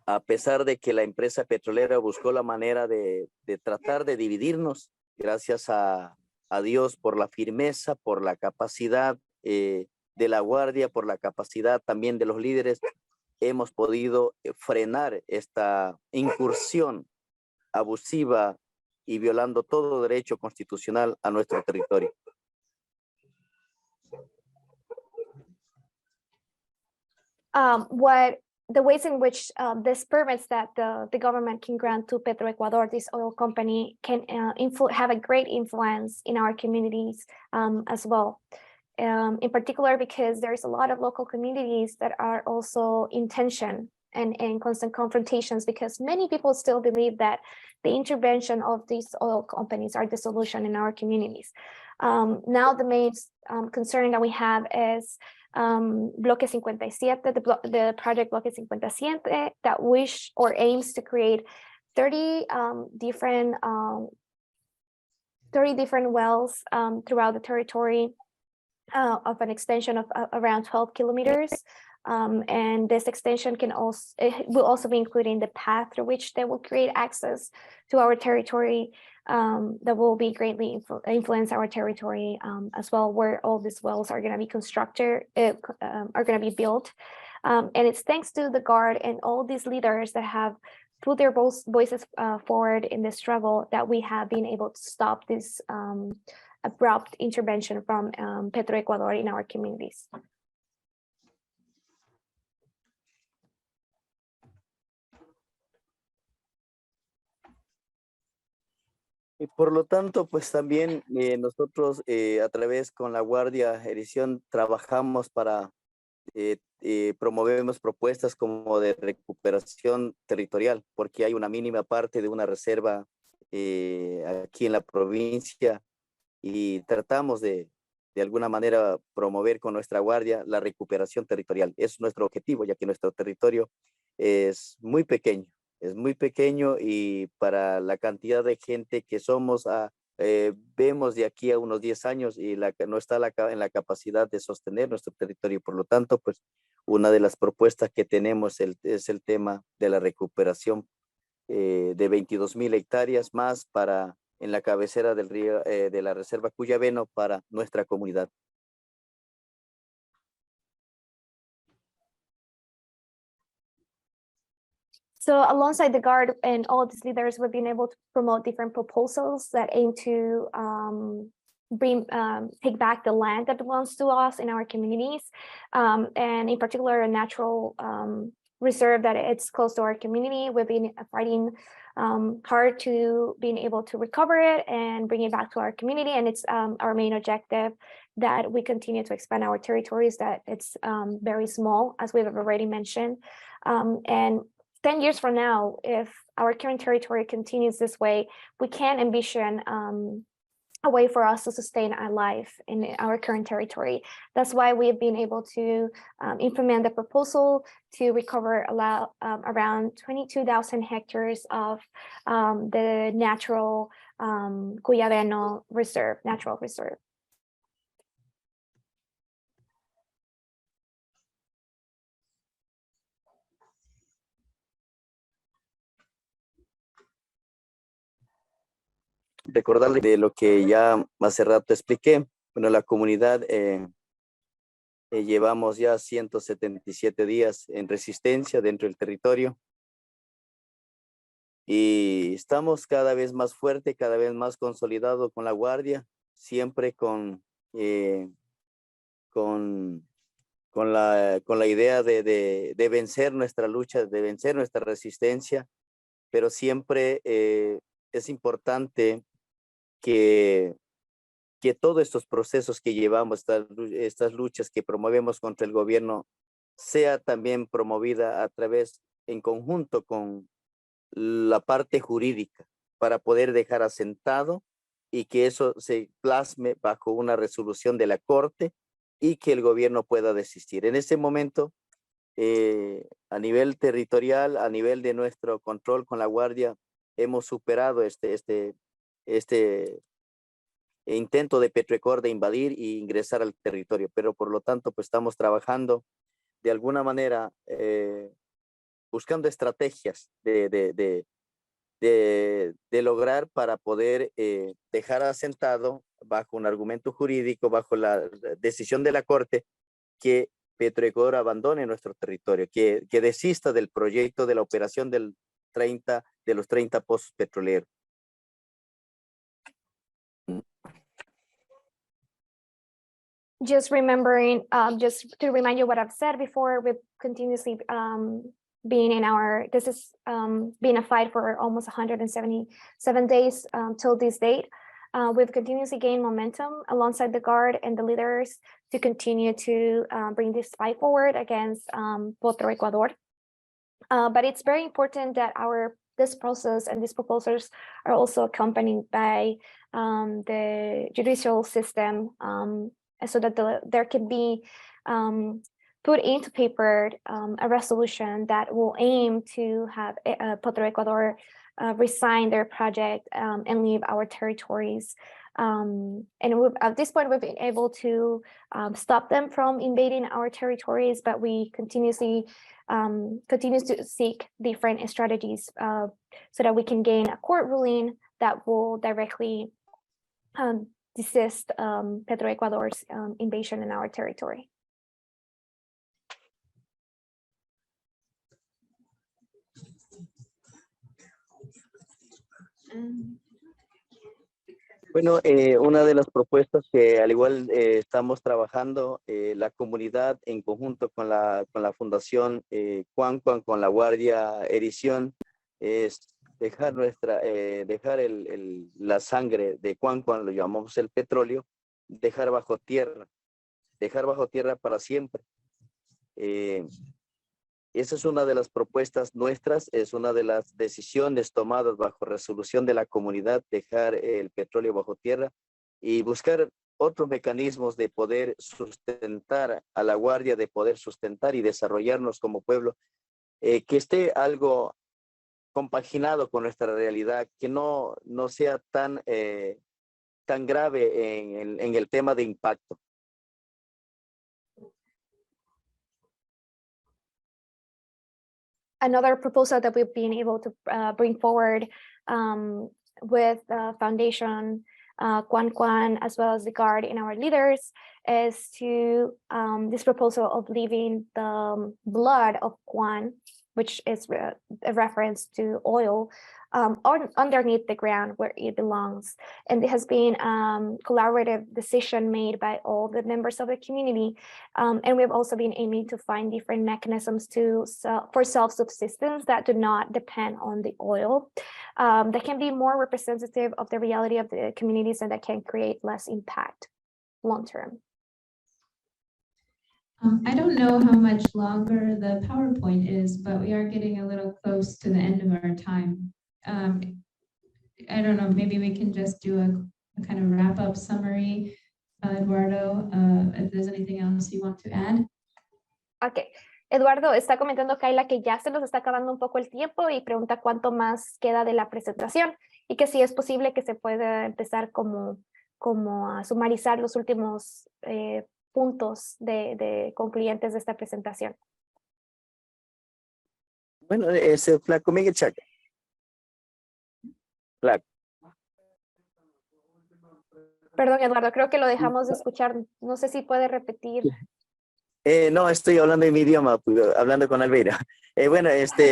a pesar de que la empresa petrolera buscó la manera de tratar de dividirnos, gracias a Dios por la firmeza, por la capacidad, de la Guardia, por la capacidad también de los líderes, hemos podido frenar esta incursión abusiva y violando todo derecho constitucional a nuestro territorio. The ways in which these permits that the government can grant to Petroecuador, this oil company, can have a great influence in our communities as well. In particular, because there's a lot of local communities that are also in tension and constant confrontations, because many people still believe that the intervention of these oil companies are the solution in our communities. Now the main concern that we have is Bloque 57, the project Bloque 57, that wish or aims to create 30 different wells throughout the territory of an extension of around 12 kilometers. And this extension will also be including the path through which they will create access to our territory that will be greatly influence our territory as well, where all these wells are going to be constructed, are going to be built. And it's thanks to the Guard and all these leaders that have put their voices forward in this struggle that we have been able to stop this abrupt intervention from Petroecuador in our communities. Y por lo tanto, pues también nosotros a través con la Guardia Edición trabajamos para, promovemos propuestas como de recuperación territorial, porque hay una mínima parte de una reserva aquí en la provincia y tratamos de alguna manera promover con nuestra Guardia la recuperación territorial. Es nuestro objetivo, ya que nuestro territorio es muy pequeño. Es muy pequeño y para la cantidad de gente que somos, vemos de aquí a unos 10 años y no está en la capacidad de sostener nuestro territorio. Por lo tanto, pues una de las propuestas que tenemos es el tema de la recuperación de 22,000 hectáreas más para en la cabecera del río de la reserva Cuyabeno para nuestra comunidad. So alongside the Guard and all of these leaders, we've been able to promote different proposals that aim to take back the land that belongs to us in our communities, and in particular a natural reserve that it's close to our community. We've been fighting hard to being able to recover it and bring it back to our community, and it's our main objective that we continue to expand our territories, that it's very small, as we've already mentioned, and 10 years from now, if our current territory continues this way, we can envision a way for us to sustain our life in our current territory. That's why we've been able to implement the proposal to recover around 22,000 hectares of the natural Cuyabeno reserve, natural reserve. Recordarle de lo que ya hace rato expliqué. Bueno, la comunidad llevamos ya 177 días en resistencia dentro del territorio y estamos cada vez más fuerte, cada vez más consolidado con la Guardia, siempre con la idea de vencer nuestra lucha, de vencer nuestra resistencia, pero siempre es importante que todos estos procesos que llevamos, estas luchas que promovemos contra el gobierno, sea también promovida a través, en conjunto con la parte jurídica, para poder dejar asentado y que eso se plasme bajo una resolución de la Corte y que el gobierno pueda desistir. En este momento, a nivel territorial, a nivel de nuestro control con la Guardia, hemos superado este intento de Petroecuador de invadir e ingresar al territorio, pero por lo tanto pues estamos trabajando de alguna manera buscando estrategias de lograr para poder dejar asentado bajo un argumento jurídico, bajo la decisión de la Corte, que Petroecuador abandone nuestro territorio, que desista del proyecto de la operación de los 30 pozos petroleros. Just remembering, just to remind you what I've said before, we've continuously been in this has been a fight for almost 177 days till this date. We've continuously gained momentum alongside the Guard and the leaders to continue to bring this fight forward against Potro Ecuador. But it's very important that this process and these proposals are also accompanied by the judicial system, so that there can be put into paper a resolution that will aim to have Potro Ecuador resign their project and leave our territories. And at this point, we've been able to stop them from invading our territories, but we continue to seek different strategies so that we can gain a court ruling that will directly desist Petro Ecuador's invasion in our territory. Bueno, una de las propuestas que al igual estamos trabajando la comunidad en conjunto con la Fundación Cuancuan, con la Guardia Erición, es dejar la sangre de Cuancuan, lo llamamos el petróleo, dejar bajo tierra para siempre. Esa es una de las propuestas nuestras, es una de las decisiones tomadas bajo resolución de la comunidad, dejar el petróleo bajo tierra y buscar otros mecanismos de poder sustentar a la Guardia, de poder sustentar y desarrollarnos como pueblo, que esté algo compaginado con nuestra realidad, que no sea tan grave en el tema de impacto. Another proposal that we've been able to bring forward with the Foundation Cuancuan, as well as the Guard and our leaders, is to this proposal of leaving the blood of Cuan, which is a reference to oil, underneath the ground where it belongs. And it has been a collaborative decision made by all the members of the community. And we've also been aiming to find different mechanisms for self-subsistence that do not depend on the oil, that can be more representative of the reality of the communities and that can create less impact long-term. I don't know how much longer the PowerPoint is, but we are getting a little close to the end of our time. I don't know, maybe we can just do a kind of wrap-up summary, Eduardo, if there's anything else you want to add. Okay. Eduardo, está comentando Kayla que ya se nos está acabando un poco el tiempo y pregunta cuánto más queda de la presentación y que si es posible que se pueda empezar como a sumarizar los últimos puntos de concluyentes de esta presentación. Bueno, ese flaco Miguel Chaca. Flaco. Perdón, Eduardo, creo que lo dejamos de escuchar. No sé si puede repetir. No, estoy hablando en mi idioma, hablando con Albeira. Bueno,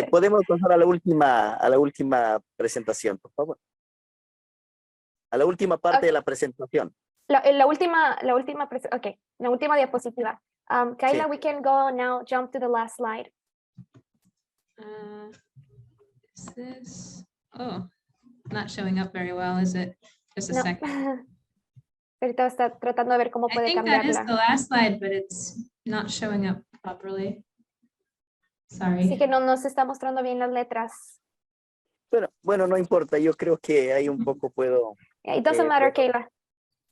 podemos pasar a la última presentación, por favor. A la última parte de la presentación. La última diapositiva. Kayla, Sí. we can go now, jump to the last slide. Is this, oh, not showing up very well, is it? Just a No. second. Ahorita está tratando de ver cómo I puede think that is the cambiarla. last slide, but it's not showing up properly. Sorry. Así que no se está mostrando bien las letras. Bueno, no importa, yo creo que ahí un poco puedo. It doesn't matter, puedo- Kayla.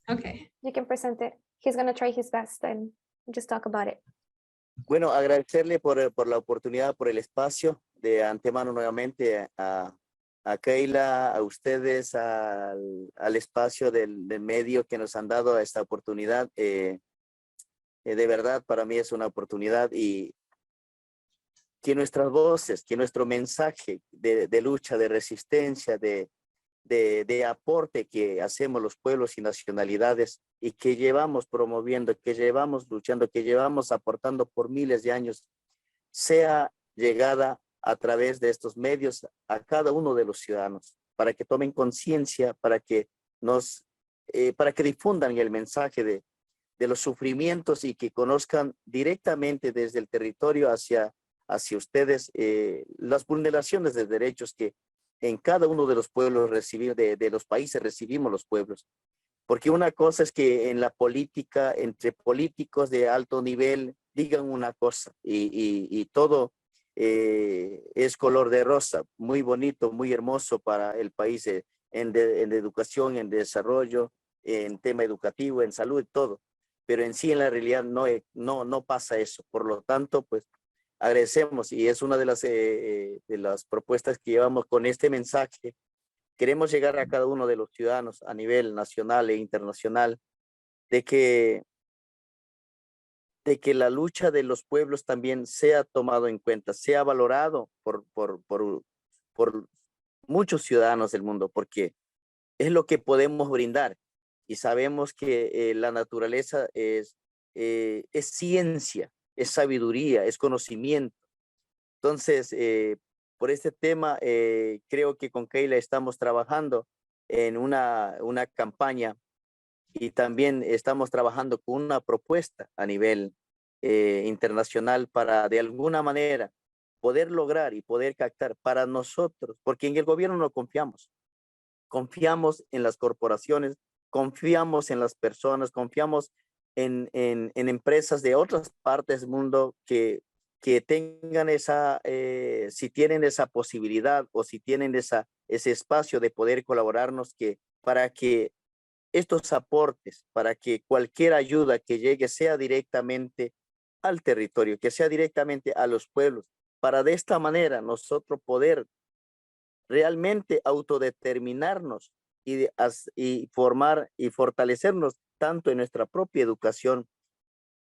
Okay. You can present it. He's going to try his best and just talk about it. Bueno, agradecerle por la oportunidad, por el espacio, de antemano nuevamente a Kayla, a ustedes, al espacio del medio que nos han dado esta oportunidad. De verdad, para mí es una oportunidad y que nuestras voces, que nuestro mensaje de lucha, de resistencia, de de aporte que hacemos los pueblos y nacionalidades y que llevamos promoviendo, que llevamos luchando, que llevamos aportando por miles de años, sea llegada a través de estos medios a cada uno de los ciudadanos, para que tomen conciencia, para que difundan el mensaje de los sufrimientos y que conozcan directamente desde el territorio hacia ustedes las vulneraciones de derechos que en cada uno de los pueblos de los países recibimos los pueblos. Porque una cosa es que en la política, entre políticos de alto nivel, digan una cosa y todo es color de rosa, muy bonito, muy hermoso para el país en educación, en desarrollo, en tema educativo, en salud, todo. Pero en sí, en la realidad, no pasa eso. Por lo tanto, pues agradecemos y es una de las propuestas que llevamos con este mensaje. Queremos llegar a cada uno de los ciudadanos a nivel nacional e internacional de que la lucha de los pueblos también sea tomado en cuenta, sea valorado por muchos ciudadanos del mundo, porque es lo que podemos brindar. Y sabemos que la naturaleza es ciencia, es sabiduría, es conocimiento. Entonces, por este tema, creo que con Kayla estamos trabajando en una campaña y también estamos trabajando con una propuesta a nivel internacional para de alguna manera poder lograr y poder captar para nosotros, porque en el gobierno no confiamos. Confiamos en las corporaciones, confiamos en las personas, confiamos en empresas de otras partes del mundo que tengan si tienen esa posibilidad o si tienen ese espacio de poder colaborarnos para que estos aportes, para que cualquier ayuda que llegue sea directamente al territorio, que sea directamente a los pueblos, para de esta manera nosotros poder realmente autodeterminarnos y formar y fortalecernos tanto en nuestra propia educación,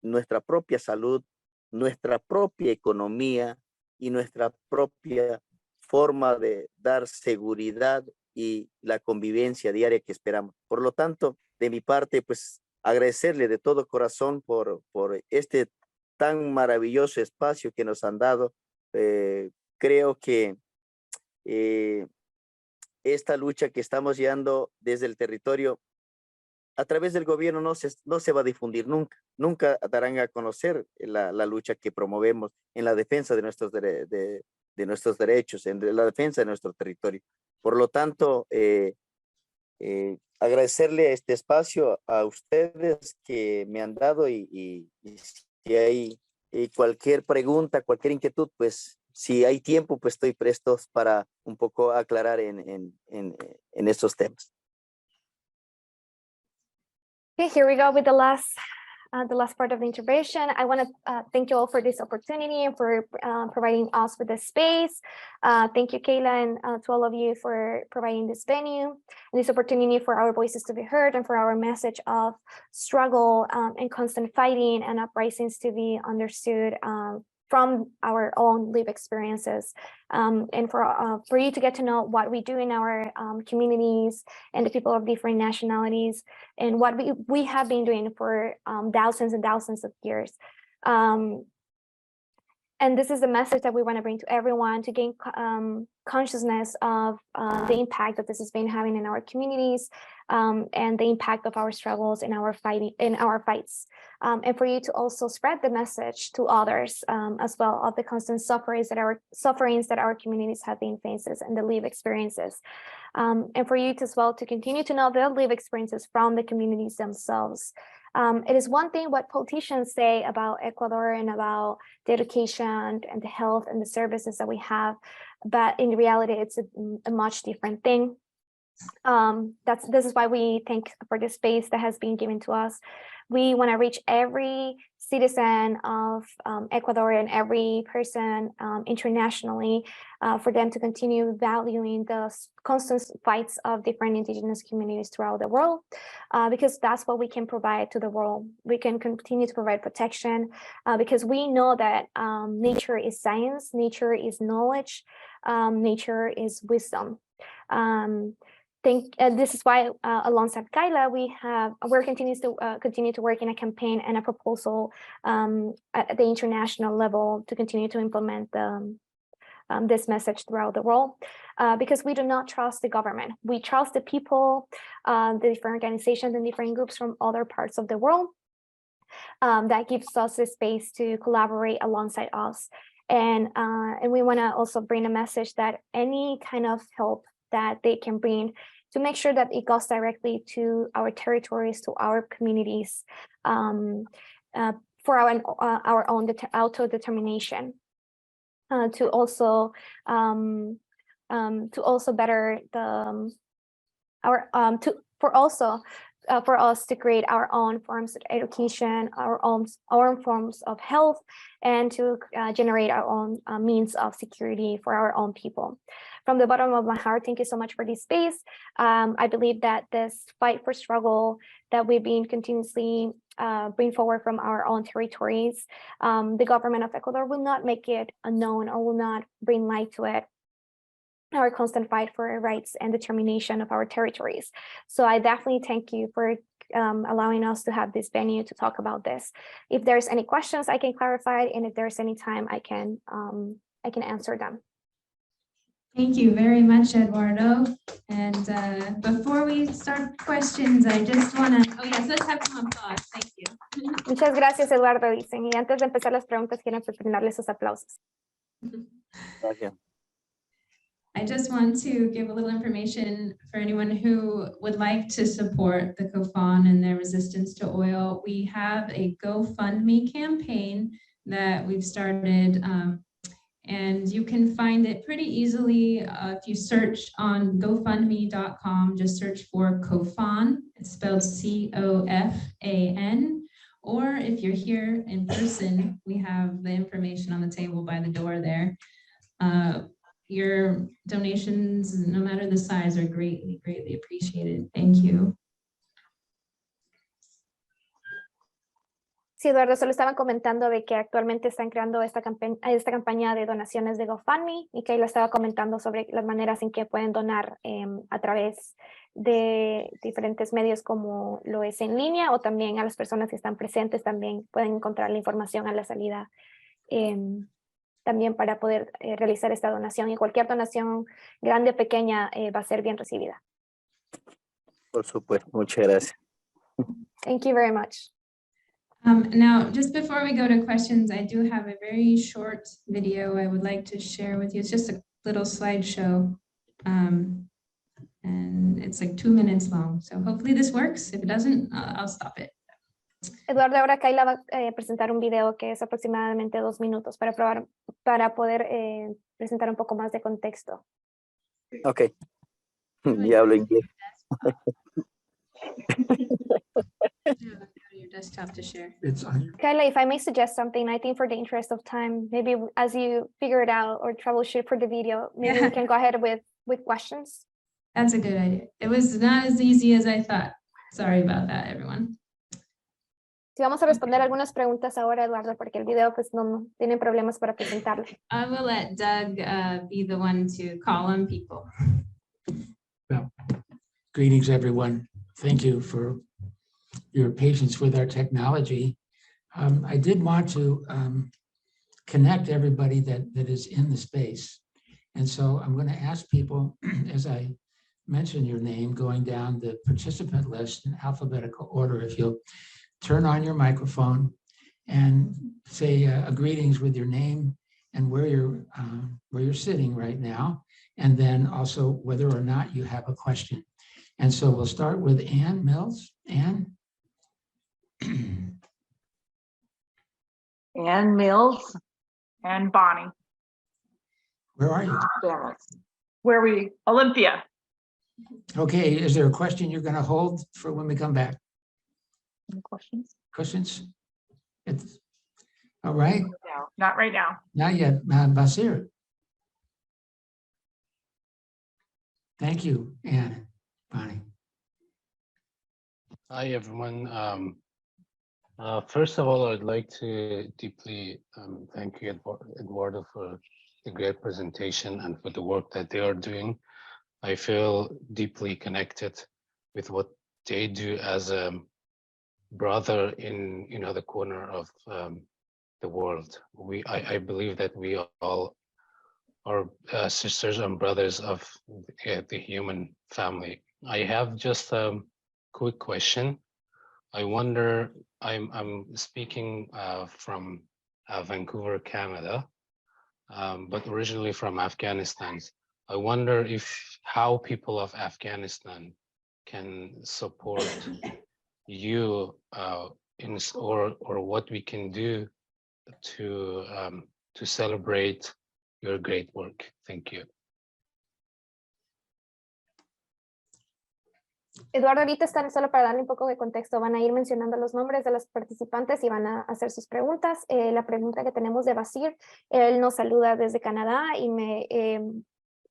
nuestra propia salud, nuestra propia economía y nuestra propia forma de dar seguridad y la convivencia diaria que esperamos. Por lo tanto, de mi parte, pues agradecerle de todo corazón por este tan maravilloso espacio que nos han dado. Creo que esta lucha que estamos llevando desde el territorio a través del gobierno no se va a difundir nunca. Nunca darán a conocer la lucha que promovemos en la defensa de nuestros derechos, en la defensa de nuestro territorio. Por lo tanto, agradecerle este espacio a ustedes que me han dado y si hay cualquier pregunta, cualquier inquietud, pues si hay tiempo, pues estoy presto para un poco aclarar en estos temas. Okay, here we go with the last part of the intervention. I want to thank you all for this opportunity and for providing us with this space. Thank you, Kayla, and to all of you for providing this venue and this opportunity for our voices to be heard and for our message of struggle and constant fighting and uprisings to be understood from our own lived experiences, and for you to get to know what we do in our communities and the people of different nationalities and what we have been doing for thousands and thousands of years. And this is the message that we want to bring to everyone to gain consciousness of the impact that this has been having in our communities and the impact of our struggles in our fights. And for you to also spread the message to others as well of the constant sufferings that our communities have been facing and the lived experiences. And for you to, as well to continue to know the lived experiences from the communities themselves. It is one thing what politicians say about Ecuador and about the education and the health and the services that we have, but in reality, it's a much different thing. This is why we thank for the space that has been given to us. We want to reach every citizen of Ecuador and every person internationally for them to continue valuing the constant fights of different indigenous communities throughout the world, because that's what we can provide to the world. We can continue to provide protection because we know that nature is science, nature is knowledge, nature is wisdom. this is why alongside Kayla, we're continue to work in a campaign and a proposal at the international level to continue to implement this message throughout the world, because we do not trust the government. We trust the people, the different organizations and different groups from other parts of the world that gives us the space to collaborate alongside us. And we want to also bring a message that any kind of help that they can bring to make sure that it goes directly to our territories, to our communities, for our own auto-determination, to also better for us to create our own forms of education, our own forms of health, and to generate our own means of security for our own people. From the bottom of my heart, thank you so much for this space. I believe that this fight for struggle that we've been continuously bring forward from our own territories, the government of Ecuador will not make it unknown or will not bring light to it. Our constant fight for rights and determination of our territories. So I definitely thank you for allowing us to have this venue to talk about this. If there's any questions, I can clarify, and if there's any time, I can answer them. Thank you very much, Eduardo. And before we start questions, I just want to, oh yes, let's have some applause. Thank you. Muchas gracias, Eduardo, dicen. Y antes de empezar las preguntas, quiero brindarles sus aplausos. Gracias. I just want to give a little information for anyone who would like to support the Cofán and their resistance to oil. We have a GoFundMe campaign that we've started, and you can find it pretty easily if you search on GoFundMe.com, just search for Cofán, it's spelled C-O-F-A-N, or if you're here in person, we have the information on the table by the door there. Your donations, no matter the size, are greatly, greatly appreciated. Thank you. Sí, Eduardo, solo estaban comentando de que actualmente están creando esta campaña de donaciones de GoFundMe, y Kayla estaba comentando sobre las maneras en que pueden donar a través de diferentes medios como lo es en línea, o también a las personas que están presentes también pueden encontrar la información a la salida también para poder realizar esta donación, y cualquier donación grande o pequeña va a ser bien recibida. Por supuesto, muchas gracias. Thank you very much. Now, just before we go to questions, I do have a very short video I would like to share with you. It's just a little slideshow, and it's like 2 minutes long. So hopefully this works. If it doesn't, I'll stop it. Eduardo, ahora Kayla va a presentar un video que es aproximadamente 2 minutos para poder presentar un poco más de contexto. Ok. Ya hablo inglés. Your desktop to share. It's on your. Kayla, if I may suggest something, I think for the interest of time, maybe as you figure it out or troubleshoot for the video, maybe we can go ahead with questions. That's a good idea. It was not as easy as I thought. Sorry about that, everyone. Si vamos a responder algunas preguntas ahora, Eduardo, porque el video pues no tienen problemas para presentarlo. I will let Doug be the one to call on people. Well, greetings, everyone. Thank you for your patience with our technology. I did want to connect everybody that is in the space. And so I'm going to ask people, as I mention your name, going down the participant list in alphabetical order, if you'll turn on your microphone and say a greetings with your name and where you're sitting right now, and then also whether or not you have a question. And so we'll start with Ann Mills. Ann? Ann Mills and Bonnie. Where are you? Where we? Olympia. Okay, is there a question you're going to hold for when we come back? Any questions? Questions? All right. No, not right now. Not yet. Basir. Thank you, Ann. Bonnie. Hi, everyone. First of all, I'd like to deeply thank you, Eduardo, for the great presentation and for the work that they are doing. I feel deeply connected with what they do as a brother in the corner of the world. I believe that we all are sisters and brothers of the human family. I have just a quick question. I wonder, I'm speaking from Vancouver, Canada, but originally from Afghanistan. I wonder how people of Afghanistan can support you or what we can do to celebrate your great work. Thank you. Eduardo, ahorita están, solo para darle un poco de contexto, van a ir mencionando los nombres de los participantes y van a hacer sus preguntas. La pregunta que tenemos de Basir, él nos saluda desde Canadá y me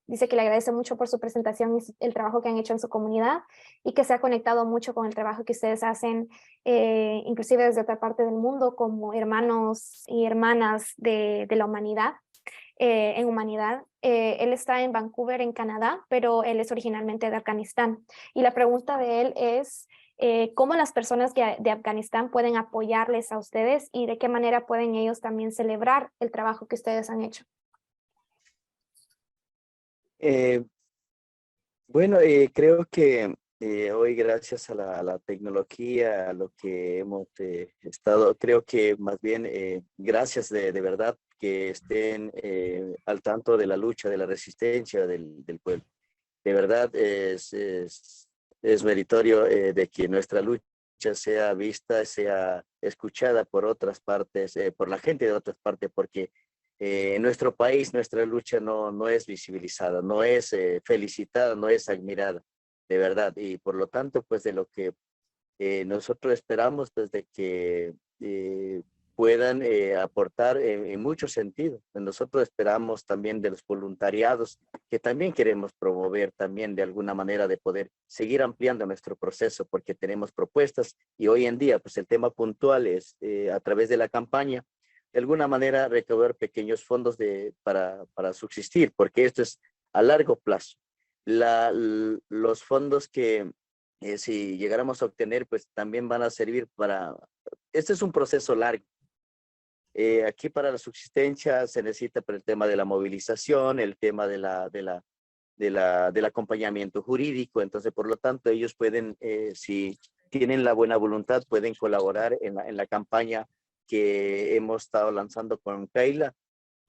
dice que le agradece mucho por su presentación y el trabajo que han hecho en su comunidad y que se ha conectado mucho con el trabajo que ustedes hacen, inclusive desde otra parte del mundo, como hermanos y hermanas de la humanidad. En humanidad. Él está en Vancouver, en Canadá, pero él es originalmente de Afganistán. Y la pregunta de él es, ¿cómo las personas de Afganistán pueden apoyarles a ustedes y de qué manera pueden ellos también celebrar el trabajo que ustedes han hecho? Bueno, creo que hoy gracias a la tecnología, a lo que hemos estado, creo que más bien gracias de verdad que estén al tanto de la lucha, de la resistencia del pueblo. De verdad es meritorio de que nuestra lucha sea vista, sea escuchada por otras partes, por la gente de otras partes, porque en nuestro país nuestra lucha no es visibilizada, no es felicitada, no es admirada, de verdad. Y por lo tanto, pues de lo que nosotros esperamos, pues de que puedan aportar en muchos sentidos. Nosotros esperamos también de los voluntariados, que también queremos promover también de alguna manera de poder seguir ampliando nuestro proceso, porque tenemos propuestas y hoy en día, pues el tema puntual es a través de la campaña, de alguna manera recaudar pequeños fondos para subsistir, porque esto es a largo plazo. Los fondos que si llegáramos a obtener, pues también van a servir para... Este es un proceso largo. Aquí para la subsistencia se necesita para el tema de la movilización, el tema del acompañamiento jurídico. Entonces, por lo tanto, ellos pueden, si tienen la buena voluntad, pueden colaborar en la campaña que hemos estado lanzando con Kayla.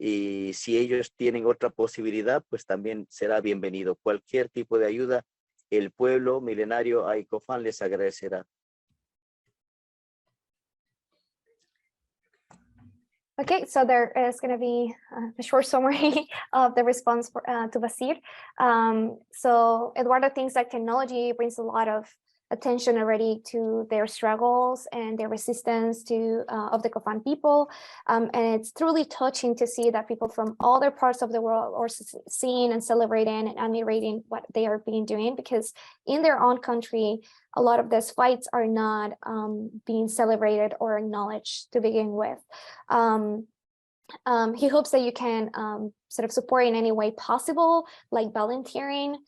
Y si ellos tienen otra posibilidad, pues también será bienvenido. Cualquier tipo de ayuda, el pueblo milenario A'i Cofán les agradecerá. Okay, so there is going to be a short summary of the response to Basir. So Eduardo thinks that technology brings a lot of attention already to their struggles and their resistance to of the Cofán people. And it's truly touching to see that people from other parts of the world are seeing and celebrating and admiring what they are being doing, because in their own country, a lot of these fights are not being celebrated or acknowledged to begin with. He hopes that you can sort of support in any way possible, like volunteering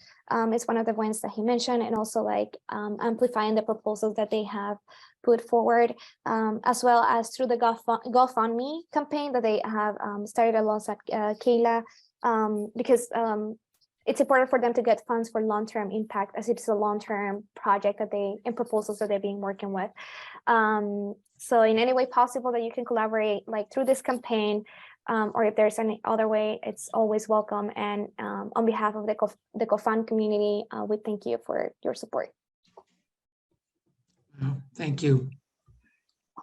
is one of the ones that he mentioned, and also like amplifying the proposals that they have put forward, as well as through the GoFundMe campaign that they have started alongside Kayla, because it's important for them to get funds for long-term impact, as it's a long-term project that and proposals that they've been working with. So in any way possible that you can collaborate, like through this campaign, or if there's any other way, it's always welcome. And on behalf of the Cofán community, we thank you for your support. Well, thank you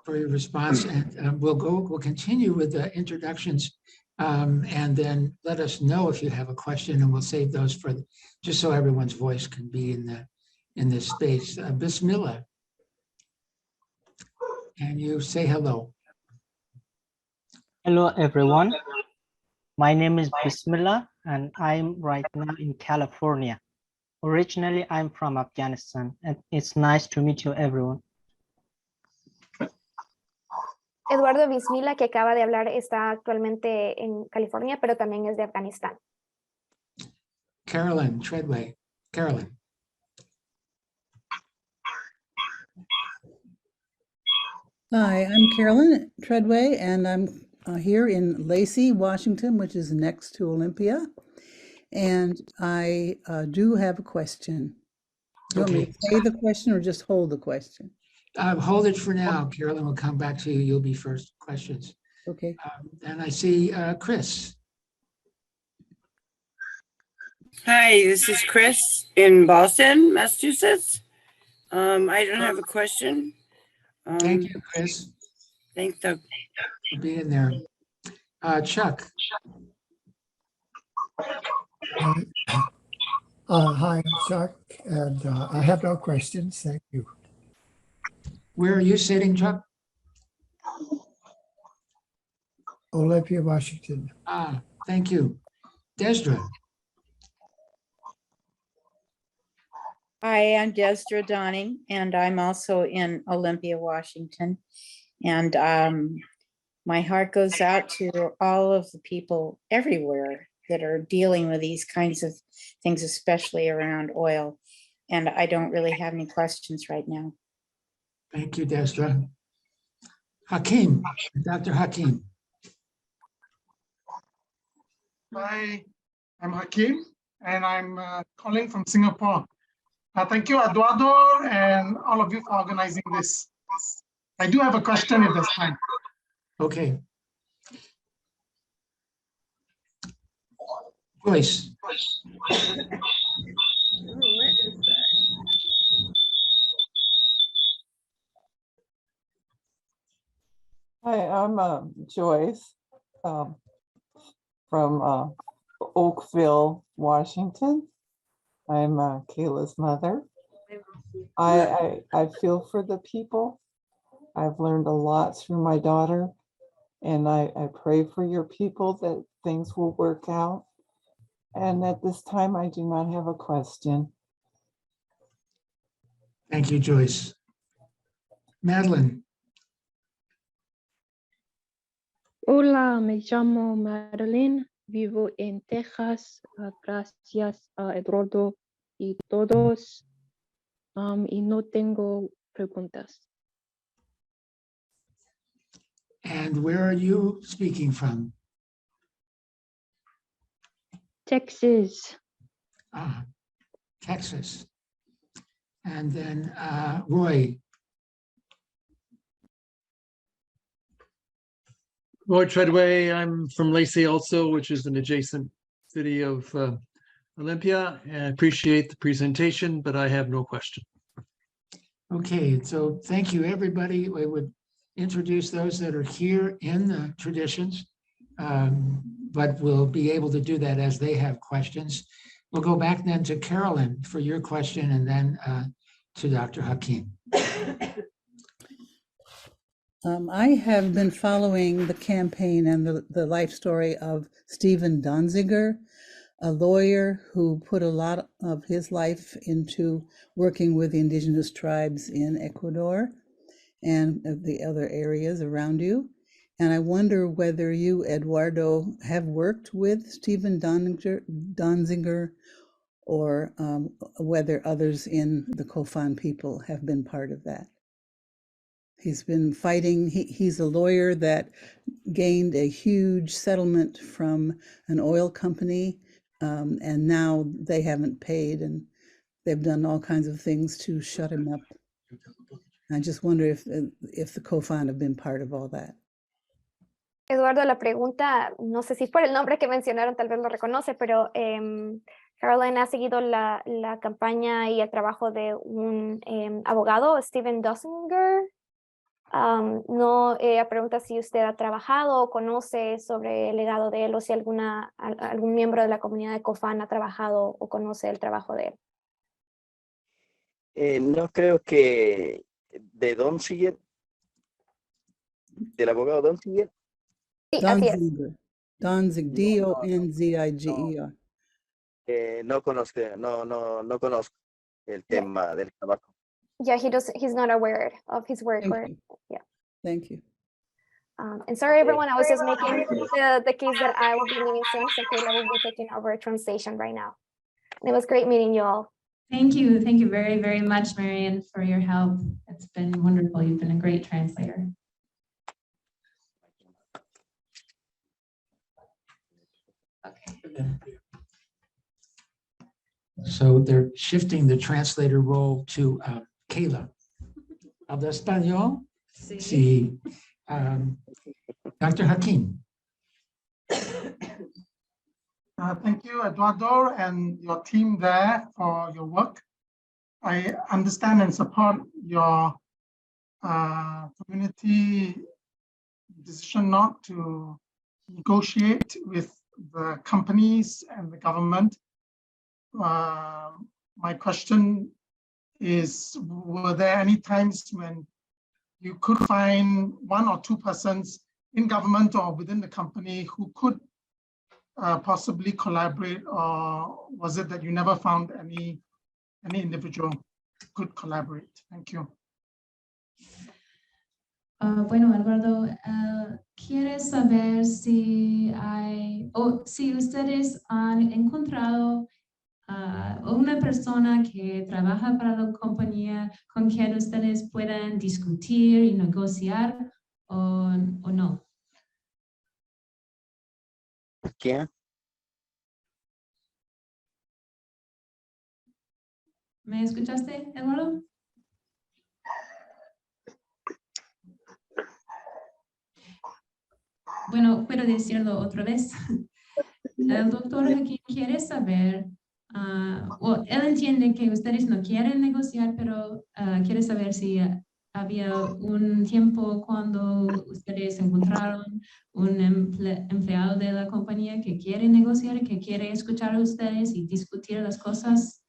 for your response, and we'll continue with the introductions, and then let us know if you have a question, and we'll save those for just so everyone's voice can be in this space. Bismillah, can you say hello? Hello everyone, my name is Bismillah and I'm right now in California. Originally I'm from Afghanistan, and it's nice to meet you everyone. Eduardo Bismillah, que acaba de hablar, está actualmente en California, pero también es de Afganistán. Carolyn Treadway. Carolyn. Hi, I'm Carolyn Treadway, and I'm here in Lacey, Washington, which is next to Olympia. And I do have a question. Do you want me Okay. to say the question or just hold the question? Hold it for now. Carolyn will come back to you. You'll be first questions. Okay. And I see Chris. Hi, this is Chris in Boston, Massachusetts. I don't have a question. Thank you, Chris, Thank the for being there. Chuck. Hi, I'm Chuck, and I have no questions. Thank you. Where are you sitting, Chuck? Olympia, Washington. Thank you. Desdra. Hi, I'm Desdra Donning, and I'm also in Olympia, Washington. And my heart goes out to all of the people everywhere that are dealing with these kinds of things, especially around oil. And I don't really have any questions right now. Thank you, Desdra. Hakeem, Dr. Hakeem. Hi, I'm Hakeem, and I'm calling from Singapore. Thank you, Eduardo, and all of you for organizing this. I do have a question if there's time. Okay. Joyce. Hi, I'm Joyce from Oakville, Washington. I'm Kayla's mother. I feel for the people. I've learned a lot through my daughter, and I pray for your people that things will work out. And at this time, I do not have a question. Thank you, Joyce. Madeline. Hola, me llamo Madeline, vivo en Texas. Gracias a Eduardo y todos. Y no tengo preguntas. And where are you speaking from? Texas. Texas. And then Roy. Roy Treadway, I'm from Lacey also, which is an adjacent city of Olympia. I appreciate the presentation, but I have no question. Okay, so thank you, everybody. We would introduce those that are here in the traditions, but we'll be able to do that as they have questions. We'll go back then to Carolyn for your question and then to Dr. Hakeem. I have been following the campaign and the life story of Stephen Donziger, a lawyer who put a lot of his life into working with the indigenous tribes in Ecuador and the other areas around you. And I wonder whether you, Eduardo, have worked with Stephen Donziger or whether others in the Cofán people have been part of that. He's been fighting. He's a lawyer that gained a huge settlement from an oil company, and now they haven't paid, and they've done all kinds of things to shut him up. I just wonder if the Cofán have been part of all that. Eduardo, la pregunta, no sé si por el nombre que mencionaron tal vez lo reconoce, pero Caroline ha seguido la campaña y el trabajo de un abogado, Stephen Donziger. No pregunta si usted ha trabajado o conoce sobre el legado de él o si algún miembro de la comunidad de Cofán ha trabajado o conoce el trabajo de él. No creo que de Donziger, del abogado Donziger. Sí, así es. Donziger, D-O-N-Z-I-G-E-R. No conozco el tema del trabajo. Yeah, he's not aware of his work. Yeah. Thank you. And sorry, everyone, I was just making the case that I will be leaving soon, so Kayla will be taking over translation right now. It was great meeting you all. Thank you very, very much, Marian, for your help. It's been wonderful. You've been a great translator. So they're shifting the translator role to Kayla. ¿Habla español? Sí. Dr. Hakim. Thank you, Eduardo, and your team there for your work. I understand and support your community decision not to negotiate with the companies and the government. My question is, were there any times when you could find one or two persons in government or within the company who could possibly collaborate, or was it that you never found any individual who could collaborate? Thank you. Bueno, Eduardo, quiere saber si si ustedes han encontrado una persona que trabaja para la compañía con quien ustedes puedan discutir y negociar o no. ¿Quién? ¿Me escuchaste, Eduardo? Bueno, puedo decirlo otra vez. El doctor aquí quiere saber, él entiende que ustedes no quieren negociar, pero quiere saber si había un tiempo cuando ustedes encontraron un empleado de la compañía que quiere negociar, que quiere escuchar a ustedes y discutir las cosas.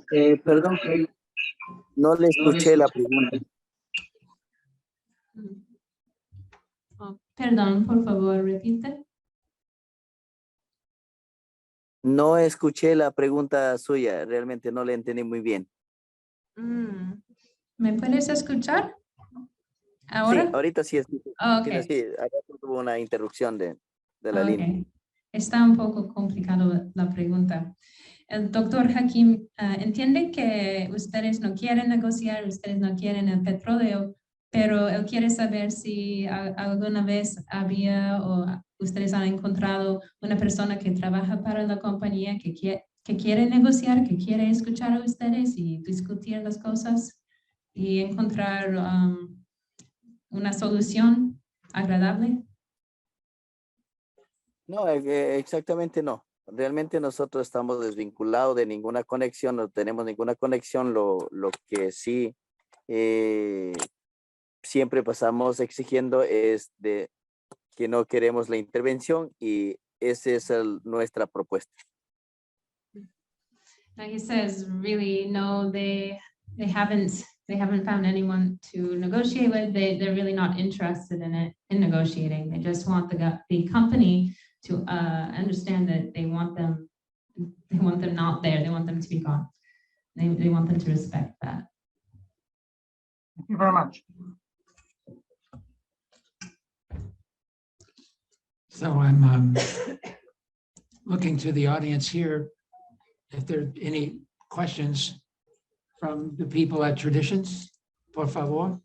Perdón, no le escuché la pregunta. Perdón, por favor, repite. No escuché la pregunta suya, realmente no la entendí muy bien. ¿Me puedes escuchar? ¿Ahora? Sí, ahorita sí es. Okay. Sí, ahora tuvo una interrupción de la línea. Está un poco complicado la pregunta. El doctor Hakim entiende que ustedes no quieren negociar, ustedes no quieren el petróleo, pero él quiere saber si alguna vez había o ustedes han encontrado una persona que trabaja para la compañía que quiere negociar, que quiere escuchar a ustedes y discutir las cosas y encontrar una solución agradable. No, exactamente no. Realmente nosotros estamos desvinculados de ninguna conexión, no tenemos ninguna conexión. Lo que sí siempre pasamos exigiendo es de que no queremos la intervención, y esa es nuestra propuesta. Now he says, really, no, they haven't found anyone to negotiate with. They're really not interested in negotiating. They just want the company to understand that they want them not there. They want them to be gone. They want them to respect that. Thank you very much. So I'm looking to the audience here. If there are any questions from the people at Traditions, por favor.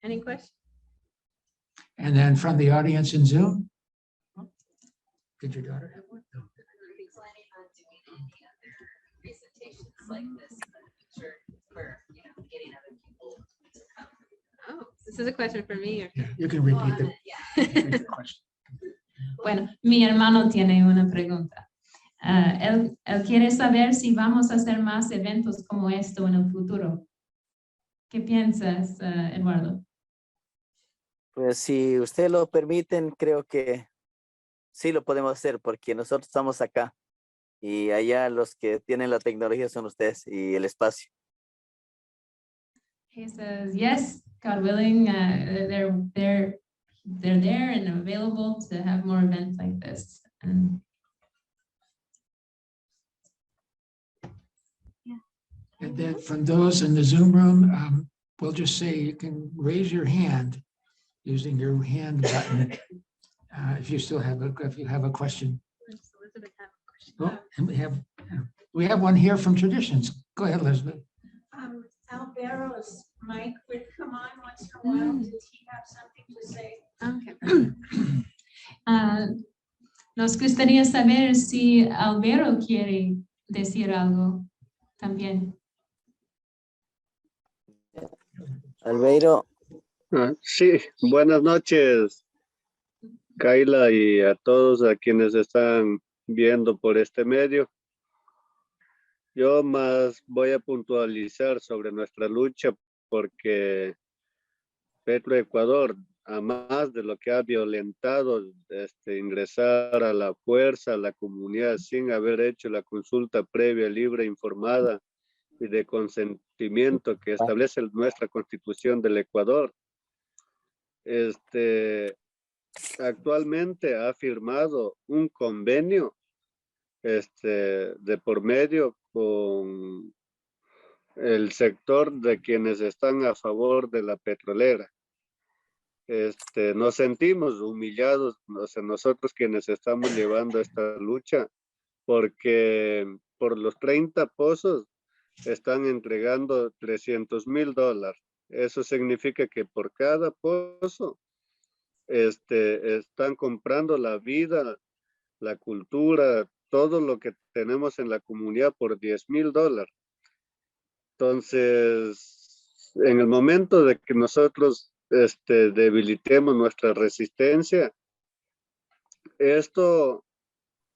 Any questions? And then from the audience in Zoom. Did your daughter have one? No. Presentations like this in the future for getting other people to come. Oh, this is a question for me. Or... Yeah, you can repeat the question. Bueno, mi hermano tiene una pregunta. Él quiere saber si vamos a hacer más eventos como esto en el futuro. ¿Qué piensas, Eduardo? Pues si usted lo permiten, creo que sí lo podemos hacer, porque nosotros estamos acá y allá los que tienen la tecnología son ustedes y el espacio. He says, yes, God willing, they're there and available to have more events like this. And then from those in the Zoom room, we'll just say you can raise your hand using your hand button. If you still have a question. Elizabeth have a question. Oh, and we have one here from Traditions. Go ahead, Elizabeth. Albero's mic would come on once in a while. Did he have something to say? Okay. Nos gustaría saber si Albero quiere decir algo también. Albeiro. Sí, buenas noches, Kayla, y a todos a quienes están viendo por este medio. Yo más voy a puntualizar sobre nuestra lucha porque Ecuador, a más de lo que ha violentado ingresar a la fuerza a la comunidad sin haber hecho la consulta previa, libre, informada y de consentimiento que establece nuestra Constitución del Ecuador, actualmente ha firmado un convenio de por medio con el sector de quienes están a favor de la petrolera. Nos sentimos humillados, nosotros quienes estamos llevando esta lucha, porque por los 30 pozos están entregando $300,000. Eso significa que por cada pozo están comprando la vida, la cultura, todo lo que tenemos en la comunidad por $10,000. Entonces, en el momento de que nosotros debilitemos nuestra resistencia, esto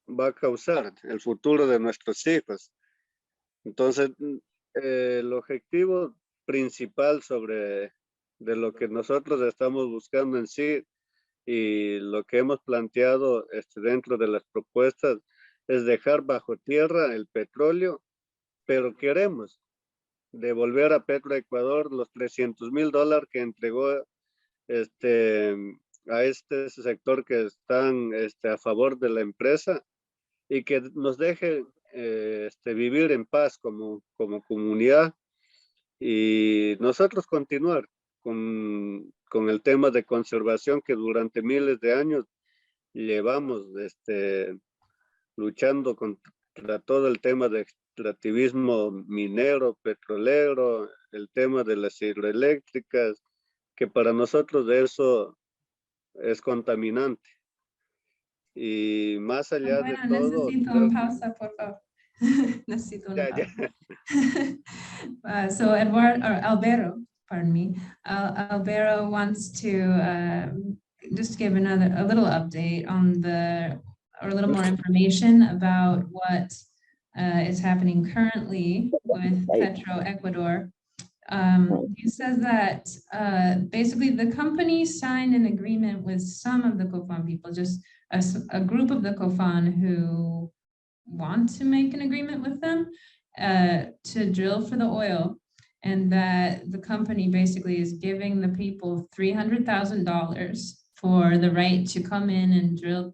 va a causar el futuro de nuestros hijos. Entonces, el objetivo principal de lo que nosotros estamos buscando en sí y lo que hemos planteado dentro de las propuestas es dejar bajo tierra el petróleo, pero queremos devolver a Ecuador los $300,000 que entregó a este sector que están a favor de la empresa y que nos deje vivir en paz como comunidad y nosotros continuar con el tema de conservación que durante miles de años llevamos luchando contra todo el tema de extractivismo minero, petrolero, el tema de las hidroeléctricas, que para nosotros eso es contaminante. Y más allá de todo... Necesito una pausa, por favor. Necesito una pausa. So Albero, pardon me, Albero wants to just give a little update on or a little more information about what is happening currently with Petro Ecuador. He says that basically the company signed an agreement with some of the Cofán people, just a group of the Cofán who want to make an agreement with them to drill for the oil, and that the company basically is giving the people $300,000 for the right to come in and drill,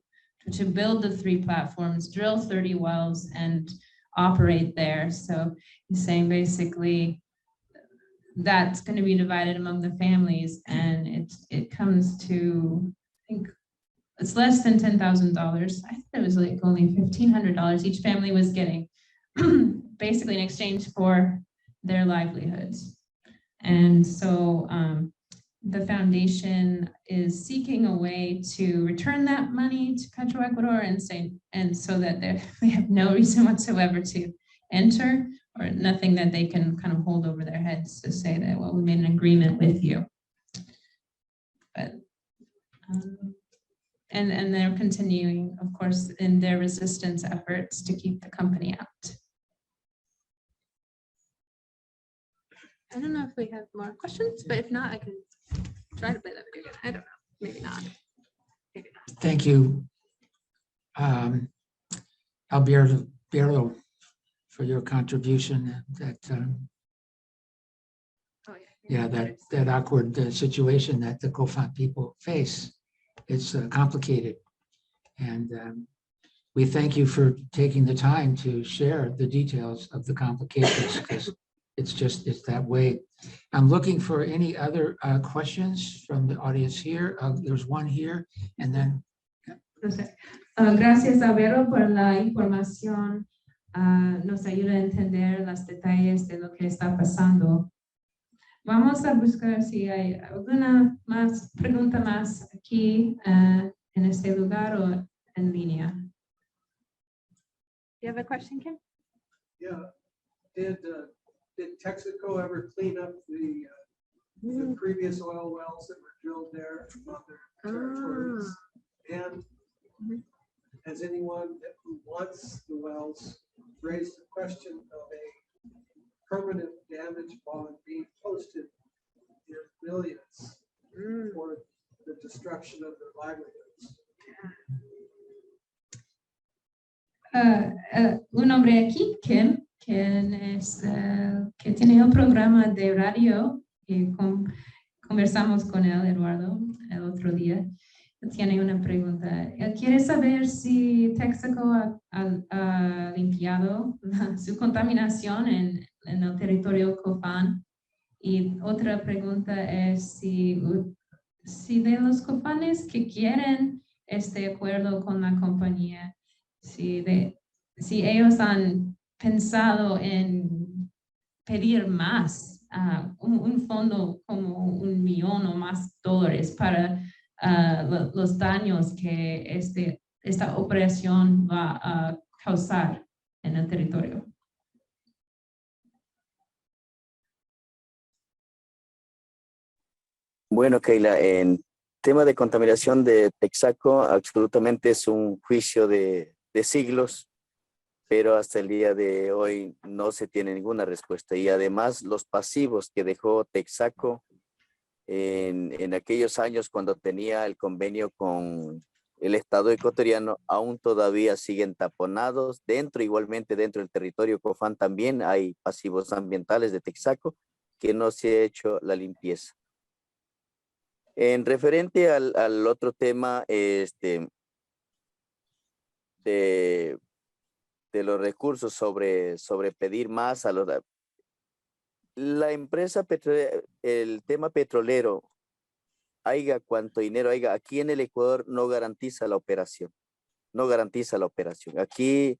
to build the 3 platforms, drill 30 wells and operate there. So he's saying basically that's going to be divided among the families, and it comes to, I think it's less than $10,000. I think it was like only $1,500 each family was getting, basically in exchange for their livelihoods. And so the foundation is seeking a way to return that money to Petro Ecuador and so that they have no reason whatsoever to enter, or nothing that they can kind of hold over their heads to say that, well, we made an agreement with you. But and they're continuing, of course, in their resistance efforts to keep the company out. I don't know if we have more questions, but if not, I can try to play that video again. I don't know, maybe not. Maybe not. Thank you, Alberto, for your contribution. That awkward situation that the Cofán people face. It's complicated, and we thank you for taking the time to share the details of the complications, because it's that way. I'm looking for any other questions from the audience here. There's one here, and then. Gracias, Vero, por la información. Nos ayuda a entender los detalles de lo que está pasando. Vamos a buscar si hay alguna pregunta más aquí en este lugar o en línea. You have a question, Kim? Yeah. Did Texaco ever clean up the previous oil wells that were drilled there on their territories? And has anyone who wants the wells raised the question of a permanent damage bond being posted in millions for the destruction of their livelihoods? Un hombre aquí, Kim, que tiene un programa de radio y conversamos con él, Eduardo, el otro día. Tiene una pregunta. Él quiere saber si Texaco ha limpiado su contaminación en el territorio Cofán. Y otra pregunta es si de los cofanes que quieren este acuerdo con la compañía, si ellos han pensado en pedir más, un fondo como $1 millón o más para los daños que esta operación va a causar en el territorio. Bueno, Kayla, en tema de contaminación de Texaco, absolutamente es un juicio de siglos, pero hasta el día de hoy no se tiene ninguna respuesta. Y además los pasivos que dejó Texaco en aquellos años cuando tenía el convenio con el Estado ecuatoriano, aún todavía siguen taponados. Igualmente dentro del territorio Cofán también hay pasivos ambientales de Texaco que no se ha hecho la limpieza. En referente al otro tema de los recursos sobre pedir más a la empresa petrolera, el tema petrolero, haya cuánto dinero haya, aquí en el Ecuador no garantiza la operación. No garantiza la operación. Aquí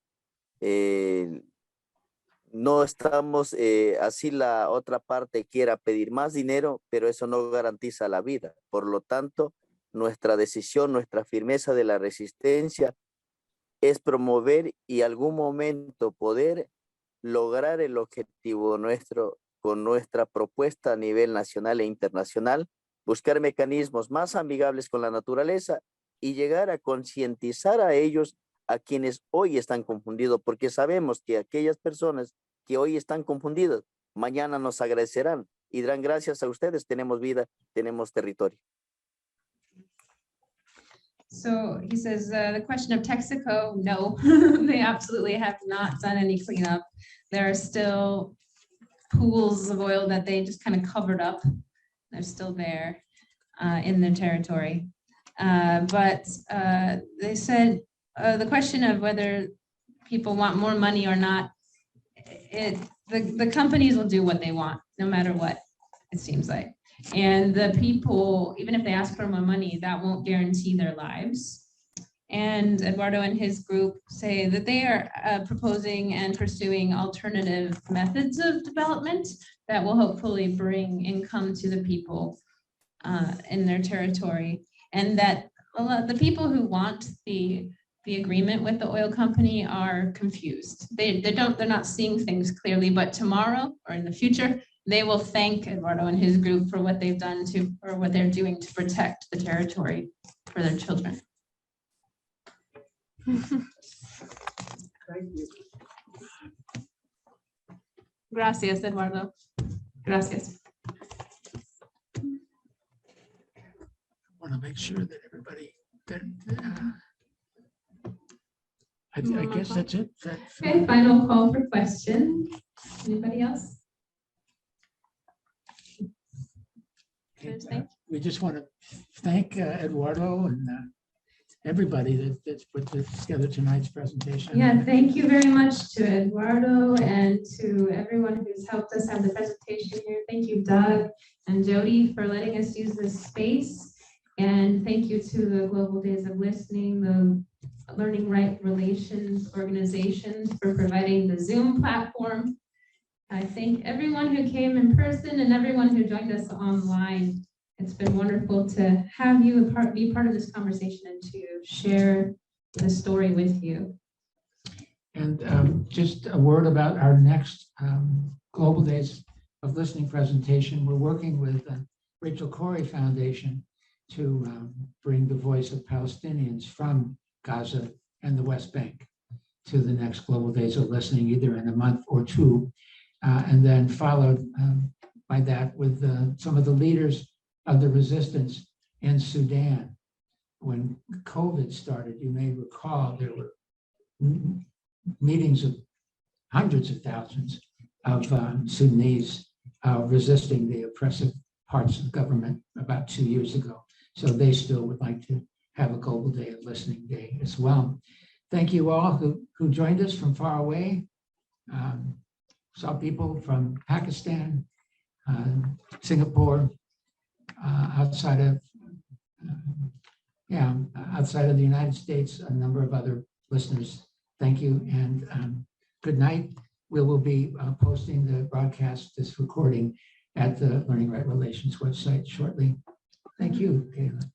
no estamos, así la otra parte quiera pedir más dinero, pero eso no garantiza la vida. Por lo tanto, nuestra decisión, nuestra firmeza de la resistencia es promover y algún momento poder lograr el objetivo nuestro con nuestra propuesta a nivel nacional e internacional, buscar mecanismos más amigables con la naturaleza y llegar a concientizar a ellos, a quienes hoy están confundidos, porque sabemos que aquellas personas que hoy están confundidas, mañana nos agradecerán y dirán gracias a ustedes, tenemos vida, tenemos territorio. So he says the question of Texaco, no, they absolutely have not done any cleanup. There are still pools of oil that they just kind of covered up. They're still there in their territory. But they said the question of whether people want more money or not, the companies will do what they want, no matter what, it seems like. And the people, even if they ask for more money, that won't guarantee their lives. And Eduardo and his group say that they are proposing and pursuing alternative methods of development that will hopefully bring income to the people in their territory. And that the people who want the agreement with the oil company are confused. They're not seeing things clearly, but tomorrow or in the future, they will thank Eduardo and his group for what they've done or what they're doing to protect the territory for their children. Thank you. Gracias, Eduardo. Gracias. I want to make sure that everybody, I guess that's it. Okay, final call for question. Anybody else? We just want to thank Eduardo and everybody that's put together tonight's presentation. Yeah, thank you very much to Eduardo and to everyone who's helped us have the presentation here. Thank you, Doug and Jody, for letting us use this space. And thank you to the Global Days of Listening, the Learning Right Relations organizations for providing the Zoom platform. I thank everyone who came in person and everyone who joined us online. It's been wonderful to have you be part of this conversation and to share the story with you. And just a word about our next Global Days of Listening presentation. We're working with Rachel Corrie Foundation to bring the voice of Palestinians from Gaza and the West Bank to the next Global Days of Listening, either in a month or two, and then followed by that with some of the leaders of the resistance in Sudan. When COVID started, you may recall there were meetings of hundreds of thousands of Sudanese resisting the oppressive parts of the government about 2 years ago. So they still would like to have a Global Day of Listening Day as well. Thank you all who joined us from far away. Saw people from Pakistan, Singapore, outside of the United States, a number of other listeners. Thank you and good night. We will be posting the broadcast, this recording, at the Learning Right Relations website shortly. Thank you, Kayla.